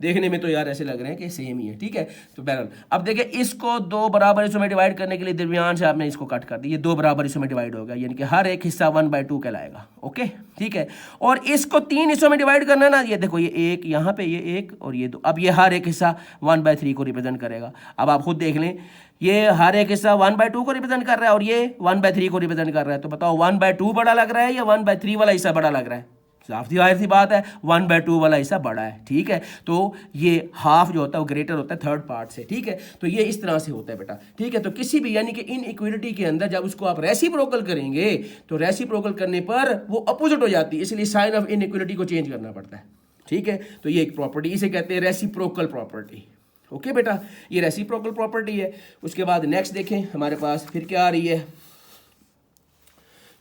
देखने में तो यार ऐसे लग रहे हैं कि सेम ही है, ठीक है। तो बहरहाल अब देखिए, इसको 2 बराबर हिस्सों में डिवाइड करने के लिए दरमियान से आपने इसको कट कर दिया, ये 2 बराबर हिस्सों में डिवाइड होगा, यानी कि हर एक हिस्सा 1/2 कहलाएगा, ओके, ठीक है। और इसको 3 हिस्सों में डिवाइड करना है ना, ये देखो ये एक यहाँ पे, ये एक और ये 2, अब ये हर एक हिस्सा 1/3 को रिप्रेजेंट करेगा। अब आप खुद देख लें, ये हर एक हिस्सा 1/2 को रिप्रेजेंट कर रहा है और ये 1/3 को रिप्रेजेंट कर रहा है, तो बताओ 1/2 बड़ा लग रहा है या 1/3 वाला हिस्सा बड़ा लग रहा है, साफ जाहिर सी बात है 1/2 वाला हिस्सा बड़ा है, ठीक है। तो ये हाफ जो होता है वो ग्रेटर होता है थर्ड पार्ट से, ठीक है। तो ये इस तरह से होता है बेटा, ठीक है। तो किसी भी यानी कि इनइक्वालिटी के अंदर जब उसको आप रेसिप्रोकल करेंगे तो रेसिप्रोकल करने पर वो अपोजिट हो जाती है, इसलिए साइन ऑफ इनइक्वालिटी को चेंज करना पड़ता है, ठीक है। तो ये एक प्रॉपर्टी, इसे कहते हैं रेसिप्रोकल प्रॉपर्टी, ओके बेटा, ये रेसिप्रोकल प्रॉपर्टी है। उसके बाद नेक्स्ट देखें हमारे पास फिर क्या आ रही है,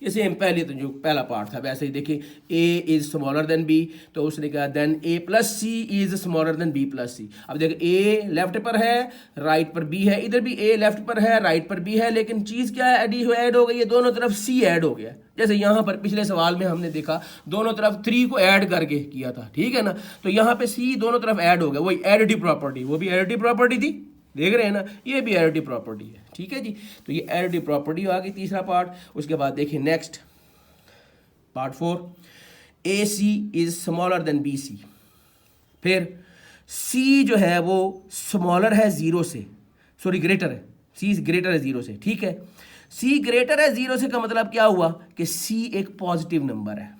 ये सेम पहले तो जो पहला पार्ट था वैसे ही देखिए, A is smaller than B, तो उसने कहा then A plus C is smaller than B plus C. अब देखिए ए लेफ्ट पर है, राइट पर बी है, इधर भी ए लेफ्ट पर है, राइट पर बी है, लेकिन चीज़ क्या है, ऐड हो गई है, दोनों तरफ सी ऐड हो गया। जैसे यहाँ पर पिछले सवाल में हमने देखा दोनों तरफ 3 को ऐड करके किया था, ठीक है ना, तो यहाँ पे सी दोनों तरफ ऐड हो गया, वही एडिटिव प्रॉपर्टी, वो भी एडिटिव प्रॉपर्टी थी, देख रहे हैं ना, ये भी एडिटिव प्रॉपर्टी है, ठीक है जी। तो ये एडिटिव प्रॉपर्टी आ गई तीसरा पार्ट। उसके बाद देखिए next part 4, A C is smaller than B C. फिर सी जो है वो स्मॉलर है 0 से, सॉरी ग्रेटर है, सी ग्रेटर है 0 से, ठीक है। सी ग्रेटर है 0 से का मतलब क्या हुआ कि सी एक पॉजिटिव नंबर है,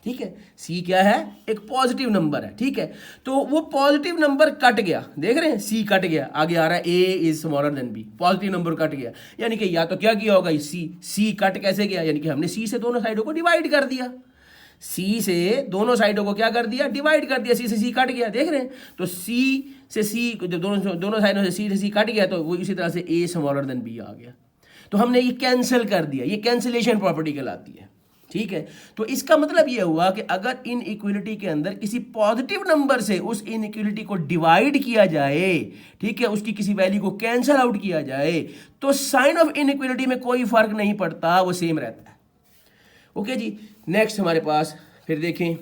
ठीक है। सी क्या है, एक पॉजिटिव नंबर है, ठीक है। तो वो पॉजिटिव नंबर कट गया, देख रहे हैं, सी कट गया, आगे आ रहा है A is smaller than B, positive number cut गया, यानी कि या तो क्या किया होगा, सी कट कैसे गया, यानी कि हमने सी से दोनों साइडों को डिवाइड कर दिया, सी से दोनों साइडों को क्या कर दिया, डिवाइड कर दिया, सी से सी कट गया, देख रहे हैं। तो सी से सी जब दोनों साइडों से सी कट गया तो वो इसी तरह से ए स्मॉलर देन बी आ गया, तो हमने ये कैंसिल कर दिया, ये कैंसिलेशन प्रॉपर्टी कहलाती है, ठीक है। तो इसका मतलब यह हुआ कि अगर इन इक्विलिटी के अंदर किसी पॉजिटिव नंबर से उस इनइक्विलिटी को डिवाइड किया जाए, ठीक है, उसकी किसी वैल्यू को कैंसिल आउट किया जाए, तो साइन ऑफ इनइक्विलिटी में कोई फर्क नहीं पड़ता, वो सेम रहता है। ओके जी, नेक्स्ट हमारे पास फिर देखें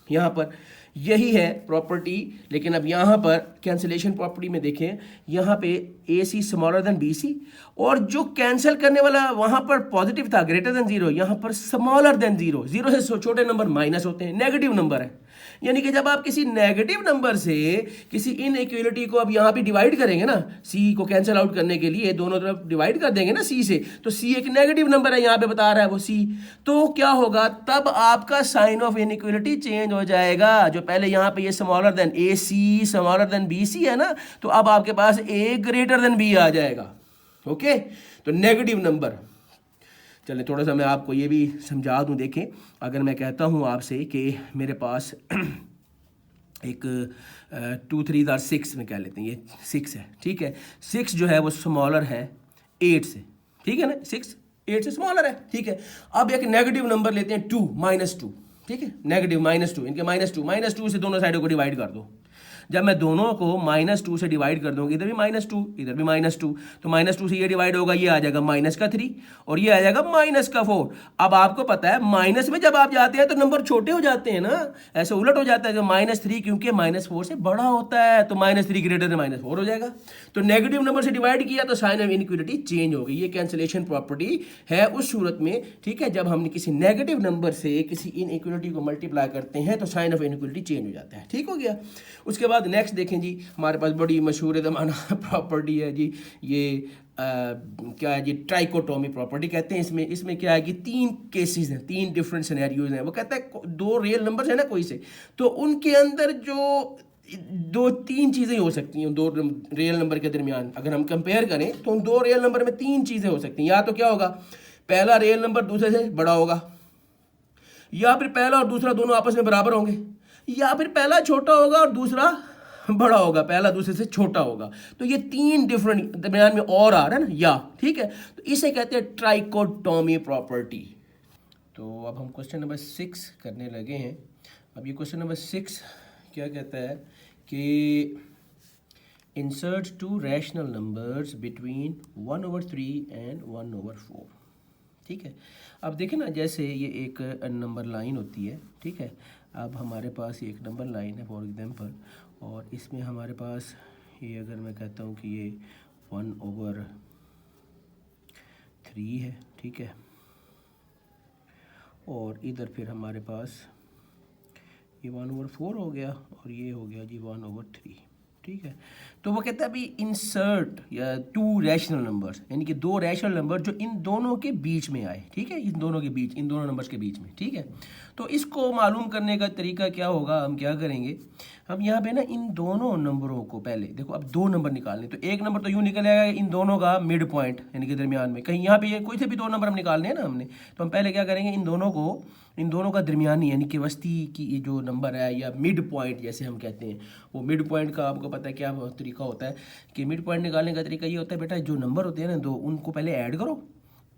यहाँ पर यही है प्रॉपर्टी, लेकिन अब यहाँ पर कैंसिलेशन प्रॉपर्टी में देखें, यहाँ पे ए सी स्मॉलर देन बी सी, और जो कैंसिल करने वाला वहाँ पर पॉजिटिव था ग्रेटर देन 0, यहाँ पर स्मॉलर देन 0, 0 से छोटे नंबर माइनस होते हैं, नेगेटिव नंबर है, यानी कि जब आप किसी नेगेटिव नंबर से किसी इनइक्वालिटी को अब यहाँ पे डिवाइड करेंगे ना, सी को कैंसिल आउट करने के लिए दोनों तरफ डिवाइड कर देंगे ना सी से, तो सी एक नेगेटिव नंबर है, यहाँ पे बता रहा है वो सी, तो क्या होगा, तब आपका साइन ऑफ इनइक्वालिटी चेंज हो जाएगा। जो पहले यहाँ पे ये स्मॉलर देन ए सी स्मॉलर देन बी सी है ना, तो अब आपके पास ए ग्रेटर देन बी आ जाएगा, ओके। तो नेगेटिव नंबर, चलिए थोड़ा सा मैं आपको ये भी समझा दूं। देखें, अगर मैं कहता हूँ आपसे कि मेरे पास एक 2 3 6 में कह लेते हैं, ये 6 है, ठीक है। 6 जो है वो स्मॉलर है 8 से, ठीक है ना, 6 8 से स्मॉलर है, ठीक है। अब एक नेगेटिव नंबर लेते हैं 2 -2, ठीक है, नेगेटिव -2, इनके -2 से दोनों साइडों को डिवाइड कर दो। जब मैं दोनों को -2 से डिवाइड कर दूंगा, इधर भी -2 इधर भी -2, तो -2 से ये डिवाइड होगा, ये आ जाएगा -3 और ये आ जाएगा -4। अब आपको पता है माइनस में जब आप जाते हैं तो नंबर छोटे हो जाते हैं ना, ऐसे उलट हो जाता है, जो -3 क्योंकि -4 से बड़ा होता है, तो -3 ग्रेटर देन -4 हो जाएगा। तो नेगेटिव नंबर से डिवाइड किया तो साइन ऑफ इनइक्वालिटी चेंज हो गई। ये कैंसिलेशन प्रॉपर्टी है उस सूरत में, ठीक है, जब हमने किसी नेगेटिव नंबर से किसी इनइक्वालिटी को मल्टीप्लाई करते हैं तो साइन ऑफ इनइक्वालिटी चेंज हो जाता है, ठीक हो गया। उसके बाद नेक्स्ट देखें जी, हमारे पास बड़ी मशहूर ज़माना प्रॉपर्टी है जी, ये क्या है जी, ट्राइकोटोमी प्रॉपर्टी कहते हैं। इसमें क्या है कि 3 केसेस हैं, 3 डिफरेंट सिनेरियोज हैं। वो कहता है 2 रियल नंबर्स हैं ना कोई से, तो उनके अंदर जो 2-3 चीज़ें हो सकती हैं 2 रियल नंबर के दरमियान। अगर हम कंपेयर करें तो उन 2 रियल नंबर में 3 चीज़ें हो सकती हैं। या तो क्या होगा, पहला रियल नंबर दूसरे से बड़ा होगा, या फिर पहला और दूसरा दोनों आपस में बराबर होंगे, या फिर पहला छोटा होगा और दूसरा बड़ा होगा, पहला दूसरे से छोटा होगा। तो ये 3 डिफरेंट दरमियान में और आ रहा है ना, या, ठीक है, तो इसे कहते हैं ट्राइकोटोमी प्रॉपर्टी। तो अब हम क्वेश्चन नंबर 6 करने लगे हैं। अब ये क्वेश्चन नंबर 6 क्या कहता है कि insert 2 rational numbers between 1/3 and 1/4, ठीक है। अब देखें ना, जैसे ये एक नंबर लाइन होती है, ठीक है। अब हमारे पास ये एक नंबर लाइन है फॉर एग्जांपल, और इसमें हमारे पास ये, अगर मैं कहता हूँ कि ये 1/3 है, ठीक है, और इधर फिर हमारे पास ये 1/4 हो गया और ये हो गया जी 1/3, ठीक है। तो वो कहता है अभी इंसर्ट या 2 रैशनल नंबर्स, यानी कि 2 रैशनल नंबर जो इन दोनों के बीच में आए, ठीक है, इन दोनों के बीच, इन दोनों नंबर्स के बीच में, ठीक है। तो इसको मालूम करने का तरीका क्या होगा, हम क्या करेंगे, हम यहाँ पे ना इन दोनों नंबरों को पहले देखो, अब 2 नंबर निकालने, तो एक नंबर तो यूँ निकल आएगा इन दोनों का मिड पॉइंट, यानी कि दरमियान में कहीं यहाँ पे ये कोई से भी 2 नंबर हम निकालने हैं ना हमने, तो हम पहले क्या करेंगे, इन दोनों का दरमियानी यानी कि वस्ती की जो नंबर है या मिड पॉइंट जैसे हम कहते हैं, वो मिड पॉइंट का आपको पता है क्या तरीका तरीका होता है कि मिड पॉइंट निकालने का तरीका ये होता है बेटा, जो नंबर होते हैं ना दो, उनको पहले ऐड करो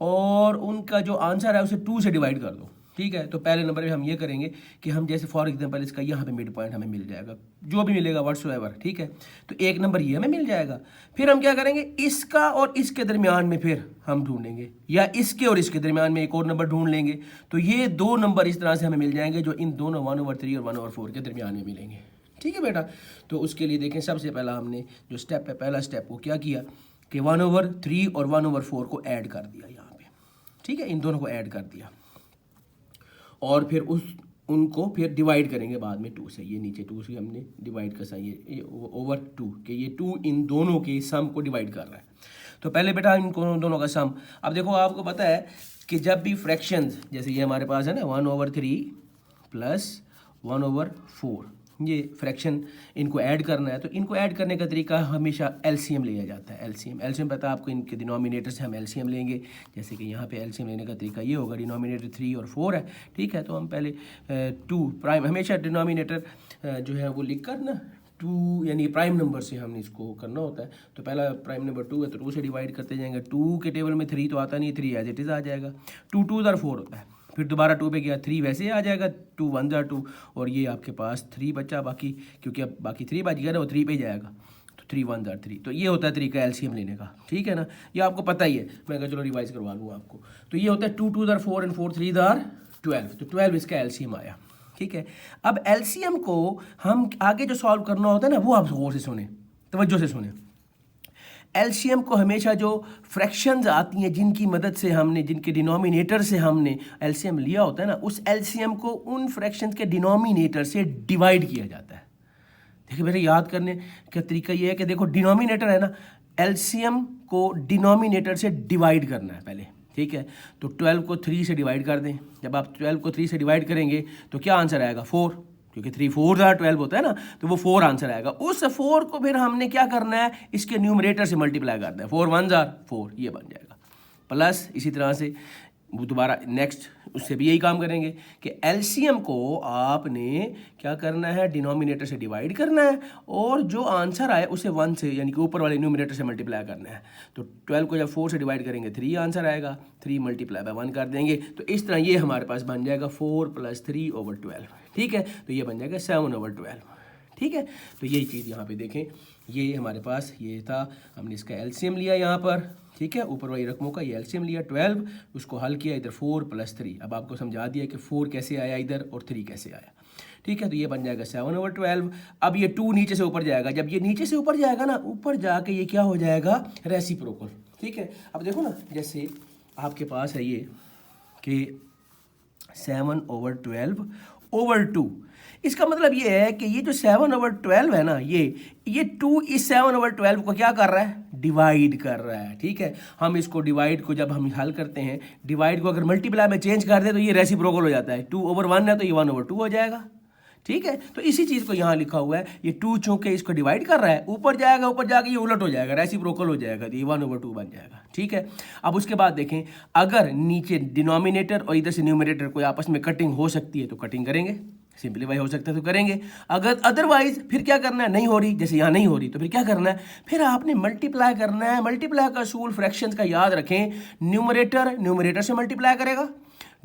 और उनका जो आंसर है उसे 2 से डिवाइड कर दो। ठीक है, तो पहले नंबर में हम ये करेंगे कि हम जैसे फॉर एग्जांपल इसका यहाँ पे मिड पॉइंट हमें मिल जाएगा, जो भी मिलेगा व्हाट्सोएवर। ठीक है, तो एक नंबर ये हमें मिल जाएगा। फिर हम क्या करेंगे, इसका और इसके दरमियान में फिर हम ढूंढेंगे, या इसके और इसके दरमियान में एक और नंबर ढूंढ लेंगे। तो ये 2 नंबर इस तरह से हमें मिल जाएंगे जो इन दोनों 1/3 और 1/4 के दरमियान में मिलेंगे। ठीक है बेटा, तो उसके लिए देखें सबसे पहला हमने जो स्टेप है, पहला स्टेप वो क्या किया कि 1/3 और 1/4 को ऐड कर दिया यहाँ पे। ठीक है, इन दोनों को ऐड कर दिया और फिर उनको फिर डिवाइड करेंगे बाद में 2 से। ये नीचे 2 से हमने डिवाइड कर सा ये ओवर 2 कि ये 2 इन दोनों के सम को डिवाइड कर रहा है। तो पहले बेटा इन दोनों का सम, अब देखो आपको पता है कि जब भी फ्रैक्शंस, जैसे ये हमारे पास है ना 1/3 प्लस 1/4, ये फ्रैक्शन इनको ऐड करना है, तो इनको ऐड करने का तरीका हमेशा एलसीएम लिया जाता है। एलसीएम पता है आपको, इनके डिनोमिनेटर से हम एलसीएम लेंगे। जैसे कि यहाँ पे एलसीएम लेने का तरीका ये होगा, डिनोमिनेटर 3 और 4 है। ठीक है, तो हम पहले 2 प्राइम, हमेशा डिनोमिनेटर जो है वो लिख कर ना 2 यानी प्राइम नंबर से हमने इसको करना होता है। तो पहला प्राइम नंबर 2 है तो 2 से डिवाइड करते जाएंगे। 2 के टेबल में 3 तो आता नहीं, 3 एज इट इज़ आ जाएगा। 2 2 4 होता है, फिर दोबारा 2 पे गया, 3 वैसे आ जाएगा, 2 1 2 और ये आपके पास 3 बचा बाकी, क्योंकि अब बाकी 3 बच गया ना, वो 3 पे जाएगा, तो 3 1 3। तो ये होता है तरीका एलसीएम लेने का। ठीक है ना, ये आपको पता ही है, मैं कहा चलो रिवाइज करवा लूँ आपको। तो ये होता है 2 2 4 एंड 4 3 12, तो 12 इसका एलसीएम आया। ठीक है, अब एलसीएम को हम आगे जो सॉल्व करना होता है ना, वो आप गौर से सुने, तवज्जो से सुने। एलसीएम को हमेशा जो फ्रैक्शंस आती हैं जिनकी मदद से हमने, जिनके डिनोमिनेटर से हमने एलसीएम लिया होता है ना, उस एलसीएम को उन फ्रैक्शंस के डिनोमिनेटर से डिवाइड किया जाता है। देखिए मेरे याद करने का तरीका ये है कि देखो डिनोमिनेटर है ना, एलसीएम को डिनोमिनेटर से डिवाइड करना है पहले। ठीक है, तो 12 को 3 से डिवाइड कर दें। जब आप 12 को 3 से डिवाइड करेंगे तो क्या आंसर आएगा, 4, क्योंकि 3 4 12 होता है ना, तो वो 4 आंसर आएगा। उस 4 को फिर हमने क्या करना है, इसके न्यूमरेटर से मल्टीप्लाई करना है। 4 1 4, ये बन जाएगा। प्लस इसी तरह से दोबारा नेक्स्ट उससे भी यही काम करेंगे कि एलसीएम को आपने क्या करना है, डिनोमिनेटर से डिवाइड करना है और जो आंसर आए उसे 1 से यानी कि ऊपर वाले न्यूमरेटर से मल्टीप्लाई करना है। तो 12 को जब 4 से डिवाइड करेंगे 3 आंसर आएगा, 3 मल्टीप्लाई बाय 1 कर देंगे। तो इस तरह ये हमारे पास बन जाएगा 4 + 3/12। ठीक है, तो ये बन जाएगा 7/12। ठीक है, तो यही चीज़ यहाँ पे देखें, ये हमारे पास ये था, हमने इसका एलसीएम लिया यहाँ पर। ठीक है, ऊपर वाली रकमों का ये एलसीएम लिया 12, उसको हल किया, इधर 4 + 3। अब आपको समझा दिया कि 4 कैसे आया इधर और 3 कैसे आया। ठीक है, तो ये बन जाएगा 7/12। अब ये 2 नीचे से ऊपर जाएगा, जब ये नीचे से ऊपर जाएगा ना, ऊपर जाके ये क्या हो जाएगा, रेसिप्रोकल। ठीक है, अब देखो ना, जैसे आपके पास है ये कि 7/12/2, इसका मतलब ये है कि ये जो 7/12 है ना, ये 2 इस 7/12 को क्या कर रहा है, डिवाइड कर रहा है। ठीक है, हम इसको डिवाइड को जब हम हल करते हैं, डिवाइड को अगर मल्टीप्लाई में चेंज कर दे तो ये रेसिप्रोकल हो जाता है। 2/1 है तो ये 1/2 हो जाएगा। ठीक है, तो इसी चीज़ को यहाँ लिखा हुआ है, ये 2 चूंकि इसको डिवाइड कर रहा है, ऊपर जाएगा, ऊपर जाके ये उलट हो जाएगा, रेसिप्रोकल हो जाएगा, तो ये 1/2 बन जाएगा। ठीक है, अब उसके बाद देखें, अगर नीचे डिनोमिनेटर और इधर से न्यूमरेटर कोई आपस में कटिंग हो सकती है तो कटिंग करेंगे, सिंपलीफाई हो सकता है तो करेंगे। अगर अदरवाइज फिर क्या करना है, नहीं हो रही, जैसे यहाँ नहीं हो रही, तो फिर क्या करना है, फिर आपने मल्टीप्लाई करना है। मल्टीप्लाई का असूल फ्रैक्शंस का याद रखें, न्यूमरेटर न्यूमरेटर से मल्टीप्लाई करेगा,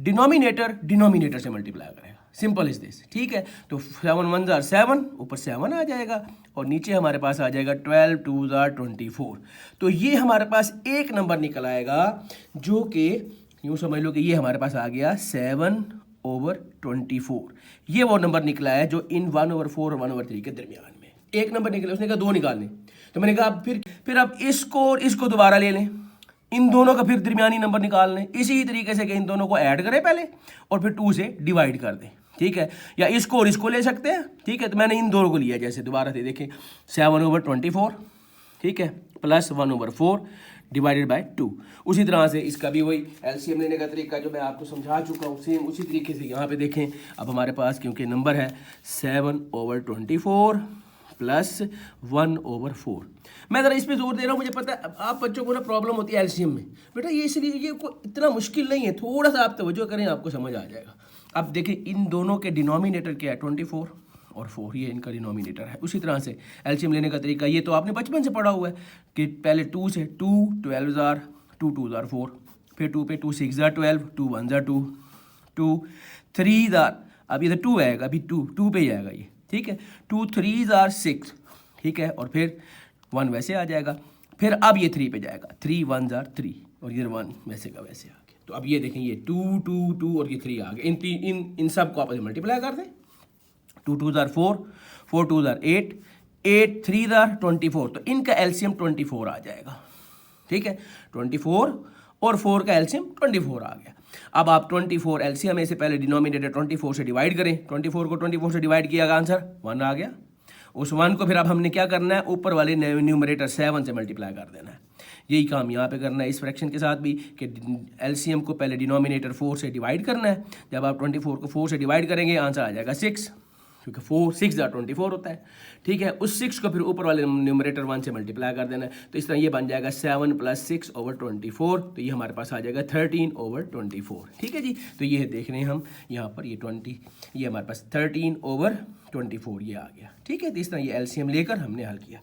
डिनोमिनेटर डिनोमिनेटर से मल्टीप्लाई करेगा। Simple is this. ठीक है, तो 7 1 7, ऊपर 7 आ जाएगा और नीचे हमारे पास आ जाएगा 12 2 24। तो ये हमारे पास एक नंबर निकल आएगा जो कि यूँ समझ लो कि ये हमारे पास आ गया 7/24। ये वो नंबर निकला है जो इन 1/4 और 1/3 के दरमियान में एक नंबर निकला। उसने कहा 2 निकालने, तो मैंने कहा फिर अब इसको और इसको दोबारा ले लें, इन दोनों का फिर दरमियानी नंबर निकाल लें। इसी तरीके से कि इन दोनों को ऐड करें पहले और फिर 2 से डिवाइड कर दें। ठीक है, या इसको और इसको ले सकते हैं। ठीक है, तो मैंने इन दोनों को लिया, जैसे दोबारा से देखें 7/24, ठीक है, प्लस 1/4 डिवाइडेड बाय 2। उसी तरह से इसका भी वही एलसीएम लेने का तरीका जो मैं आपको समझा चुका हूँ, सेम उसी तरीके से यहाँ पे देखें। अब हमारे पास क्योंकि नंबर है 7/24 प्लस 1/4। मैं ज़रा इस पर जोर दे रहा हूँ, मुझे पता है आप बच्चों को ना प्रॉब्लम होती है एलसीएम में। बेटा ये इसलिए ये को इतना मुश्किल नहीं है, थोड़ा सा आप तवज्जो करें आपको समझ आ जाएगा। अब देखिए इन दोनों के डिनोमिनेटर क्या है 24, और 4, ये इनका डिनोमिनेटर है। उसी तरह से एलसीएम लेने का तरीका ये तो आपने बचपन से पढ़ा हुआ है कि पहले 2 से 2 12 जार 2 2 जार 4, फिर 2 पे 2 6 जार 12 2 1 जार 2 2 3 जार, अब इधर 2 आएगा, अभी 2 पे ही आएगा ये, ठीक है। 2 3 जार 6, ठीक है, और फिर 1 वैसे आ जाएगा, फिर अब ये 3 पे जाएगा, 3 1 जार 3 और इधर 1 वैसे का वैसे आ गया। तो अब ये देखें ये 2 2 2 और ये 3 आ गया। इन सब को आपस में मल्टीप्लाई कर दें, 2 2 जार 4 4 2 जार 8 8 3 जार 24, तो इनका एलसीएम 24 आ जाएगा, ठीक है। 24 और 4 का एलसीएम 24 आ गया। अब आप 24 एलसीएम में से पहले डिनोमिनेटर 24 से डिवाइड करें, 24 को 24 से डिवाइड किया, आंसर 1 आ गया। उस 1 को फिर अब हमने क्या करना है, ऊपर वाले न्यूमरेटर 7 से मल्टीप्लाई कर देना है। यही काम यहाँ पे करना है इस फ्रैक्शन के साथ भी, कि एलसीएम को पहले डिनोमिनेटर 4 से डिवाइड करना है। जब आप 24 को 4 से डिवाइड करेंगे आंसर आ जाएगा 6, क्योंकि 4 6 जार 24 होता है, ठीक है। उस 6 को फिर ऊपर वाले न्यूमरेटर 1 से मल्टीप्लाई कर देना है। तो इस तरह ये बन जाएगा 7 + 6 / 24, तो ये हमारे पास आ जाएगा 13 / 24, ठीक है जी। तो ये देख रहे हैं हम यहाँ पर ये 20, ये हमारे पास 13 / 24 ये आ गया, ठीक है। तो इस तरह ये एलसीएम लेकर हमने हल किया।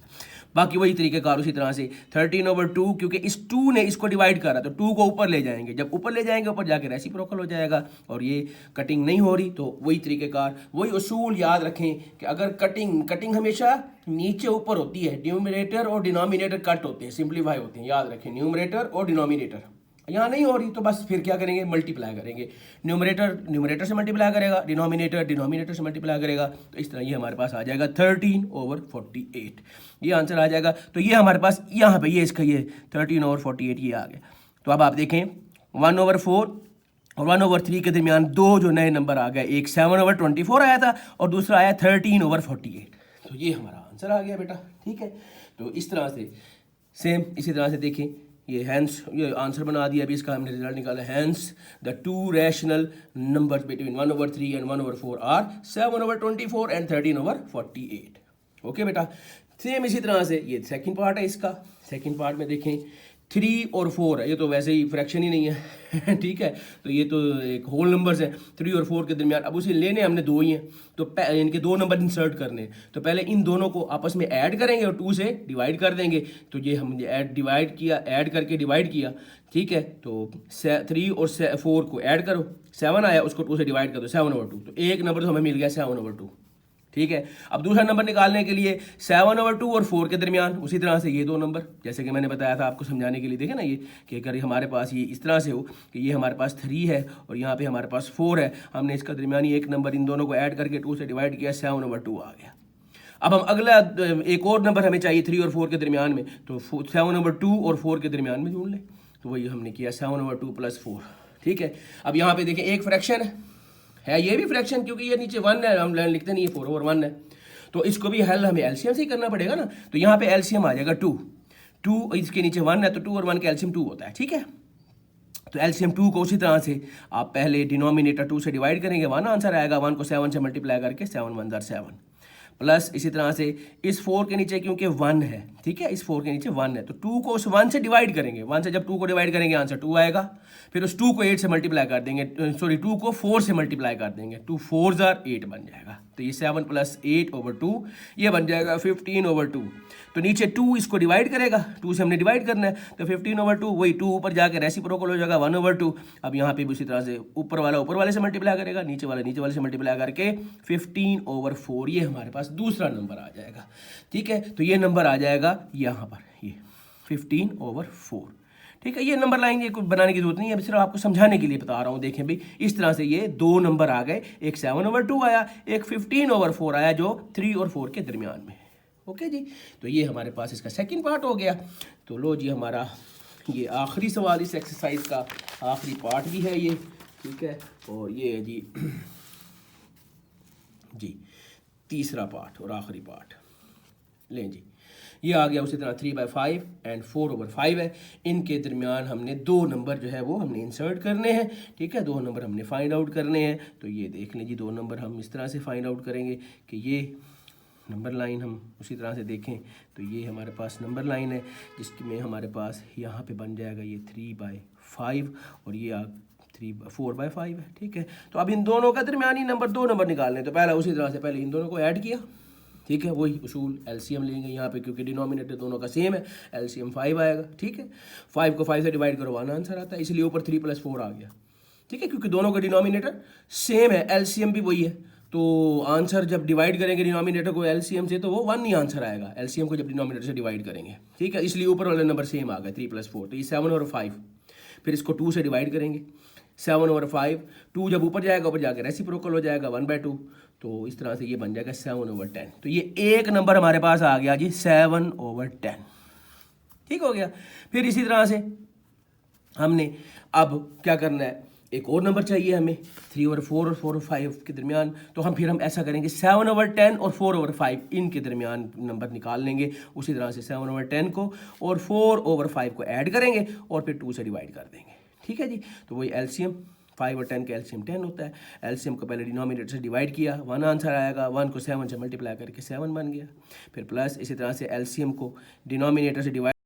बाकी वही तरीक़ेकार उसी तरह से 13/2, क्योंकि इस 2 ने इसको डिवाइड करा तो 2 को ऊपर ले जाएंगे, जब ऊपर ले जाएंगे ऊपर जाके रेसिप्रोकल हो जाएगा, और ये कटिंग नहीं हो रही। तो वही तरीक़ेकार, वही उसूल याद रखें कि अगर कटिंग हमेशा नीचे ऊपर होती है, न्यूमरेटर और डिनोमिनेटर कट होते हैं, सिंप्लीफाई होते हैं, याद रखें, न्यूमरेटर और डिनोमिनेटर। यहाँ नहीं हो रही तो बस फिर क्या करेंगे, मल्टीप्लाई करेंगे, न्यूमरेटर से मल्टीप्लाई करेगा, डिनोमिनेटर से मल्टीप्लाई करेगा। तो इस तरह ये हमारे पास आ जाएगा 13/48, ये आंसर आ जाएगा। तो ये हमारे पास यहाँ पे ये इसका ये 13/48 ये आ गया। तो अब आप देखें 1/4 और 1/3 के दरमियान दो जो नए नंबर आ गए, एक 7/24 आया था और दूसरा आया 13/48, तो ये हमारा आंसर आ गया बेटा, ठीक है। तो इस तरह से सेम इसी तरह से देखें, ये हैंस ये आंसर बना दिया, अभी इसका हमने रिजल्ट निकाला। Hence the 2 rational numbers between 1/3 and 1/4 are 7/24 and 13/48। Okay बेटा, सेम इसी तरह से ये सेकंड पार्ट है इसका। सेकंड पार्ट में देखें 3 और 4 है, ये तो वैसे ही फ्रैक्शन ही नहीं है ठीक है। तो ये तो एक होल नंबर्स है 3 और 4 के दरमियान। अब उसे लेने हमने 2 ही हैं, तो इनके 2 नंबर इंसर्ट करने हैं। तो पहले इन दोनों को आपस में ऐड करेंगे और 2 से डिवाइड कर देंगे। तो ये हमने ऐड करके डिवाइड किया, ठीक है। तो 3 और 4 को ऐड करो, 7 आया, उसको 2 से डिवाइड कर दो, 7/2। तो एक नंबर तो हमें मिल गया 7/2, ठीक है। अब दूसरा नंबर निकालने के लिए 7/2 और 4 के दरमियान उसी तरह से ये 2 नंबर, जैसे कि मैंने बताया था आपको समझाने के लिए, देखे ना ये कि अगर हमारे पास ये इस तरह से हो कि ये हमारे पास 3 है और यहाँ पे हमारे पास 4 है, हमने इसका दरमियानी एक नंबर इन दोनों को ऐड करके 2 से डिवाइड किया, 7/2 आ गया। अब हम अगला एक और नंबर हमें चाहिए 3 और 4 के दरमियान में, तो 7/2 और 4 के दरमियान में जोड़ लें। तो वही हमने किया 7/2 + 4, ठीक है। अब यहाँ पे देखें एक फ्रैक्शन है, ये भी फ्रैक्शन, क्योंकि ये नीचे 1 है, हम लिखते नहीं है 4/1 है, तो इसको भी हल हमें एलसीएम से ही करना पड़ेगा ना। तो यहाँ पे एलसीएम आ जाएगा 2 इसके नीचे 1 है, तो 2 और 1 का एलसीएम 2 होता है, ठीक है। तो एलसीएम 2 को उसी तरह से आप पहले डिनोमिनेटर 2 से डिवाइड करेंगे, 1 आंसर आएगा, 1 को 7 से मल्टीप्लाई करके 7 1 जार 7, प्लस इसी तरह से इस 4 के नीचे क्योंकि 1 है, ठीक है, इस 4 के नीचे 1 है, तो 2 को उस 1 से डिवाइड करेंगे, 1 से जब 2 को डिवाइड करेंगे आंसर 2 आएगा। फिर उस 2 को 8 से मल्टीप्लाई कर देंगे, 2 को 4 से मल्टीप्लाई कर देंगे, 2 4 जार 8 बन जाएगा। तो ये 7 + 8/2 ये बन जाएगा 15/2। तो नीचे 2 इसको डिवाइड करेगा, 2 से हमने डिवाइड करना है, तो 15/2 वही 2 ऊपर जाके रेसिप्रोकल हो जाएगा 1/2। अब यहाँ पे भी उसी तरह से ऊपर वाला ऊपर वाले से मल्टीप्लाई करेगा, नीचे वाले से मल्टीप्लाई करके 15/4 ये हमारे पास दूसरा नंबर आ जाएगा, ठीक है। तो ये नंबर आ जाएगा यहाँ पर, ये 15/4, ठीक है। ये नंबर लाइन ये कुछ बनाने की जरूरत नहीं है, अब सिर्फ आपको समझाने के लिए बता रहा हूँ। देखें भाई इस तरह से ये 2 नंबर आ गए, एक 7/2 आया, एक 15/4 आया, जो 3 और 4 के दरमियान में। ओके जी, तो ये हमारे पास इसका सेकंड पार्ट हो गया। तो लो जी, हमारा ये आखिरी सवाल इस एक्सरसाइज का, आखिरी पार्ट भी है ये, ठीक है। और ये है जी तीसरा पार्ट और आखिरी पार्ट। लें जी, ये आ गया उसी तरह 3/5 एंड 4/5 है। इनके दरमियान हमने 2 नंबर जो है वो हमने इंसर्ट करने हैं, ठीक है। 2 नंबर हमने फाइंड आउट करने हैं। तो ये देख लें जी, 2 नंबर हम इस तरह से फाइंड आउट करेंगे कि ये नंबर लाइन हम उसी तरह से देखें तो ये हमारे पास नंबर लाइन है, जिसकी में हमारे पास यहाँ पे बन जाएगा ये 3/5 और ये 4/5 है, ठीक है। तो अब इन दोनों का दरमियानी नंबर, दो नंबर निकालने, तो पहला उसी तरह से पहले इन दोनों को ऐड किया, ठीक है, वही उसूल, एलसीएम लेंगे यहाँ पे क्योंकि डिनोमिनेटर दोनों का सेम है, एलसीएम 5 आएगा, ठीक है। 5 को 5 से डिवाइड करो 1 आंसर आता है, इसलिए ऊपर 3 + 4 आ गया, ठीक है, क्योंकि दोनों का डिनोमिनेटर सेम है, एलसीएम भी वही है, तो आंसर जब डिवाइड करेंगे डिनोमिनेटर को एलसीएम से तो वो 1 ही आंसर आएगा, एलसीएम को जब डिनोमिनेटर से डिवाइड करेंगे, ठीक है, इसलिए ऊपर वाले नंबर सेम आ गए 3 + 4, तो ये 7 और 5। फिर इसको 2 से डिवाइड करेंगे, 7 और 5, 2 जब ऊपर जाएगा ऊपर जाकर रेसिप्रोकल हो जाएगा 1/2, तो इस तरह से ये बन जाएगा 7/10। तो ये एक नंबर हमारे पास आ गया जी 7/10, ठीक हो गया। फिर इसी तरह से हमने अब क्या करना है, एक और नंबर चाहिए हमें 3/4 और 4/5 के दरमियान, तो हम ऐसा करेंगे 7/10 और 4/5 इनके दरमियान नंबर निकाल लेंगे। उसी तरह से 7/10 को और 4/5 को ऐड करेंगे और फिर 2 से डिवाइड कर देंगे, ठीक है जी। तो वही एलसीएम 5 और 10 का एलसीएम 10 होता है, एलसीएम को पहले डिनोमिनेटर से डिवाइड किया, 1 आंसर आएगा, 1 को 7 से मल्टीप्लाई करके 7 बन गया। फिर प्लस इसी तरह से एलसीएम को डिनोमिनेटर से डिवाइड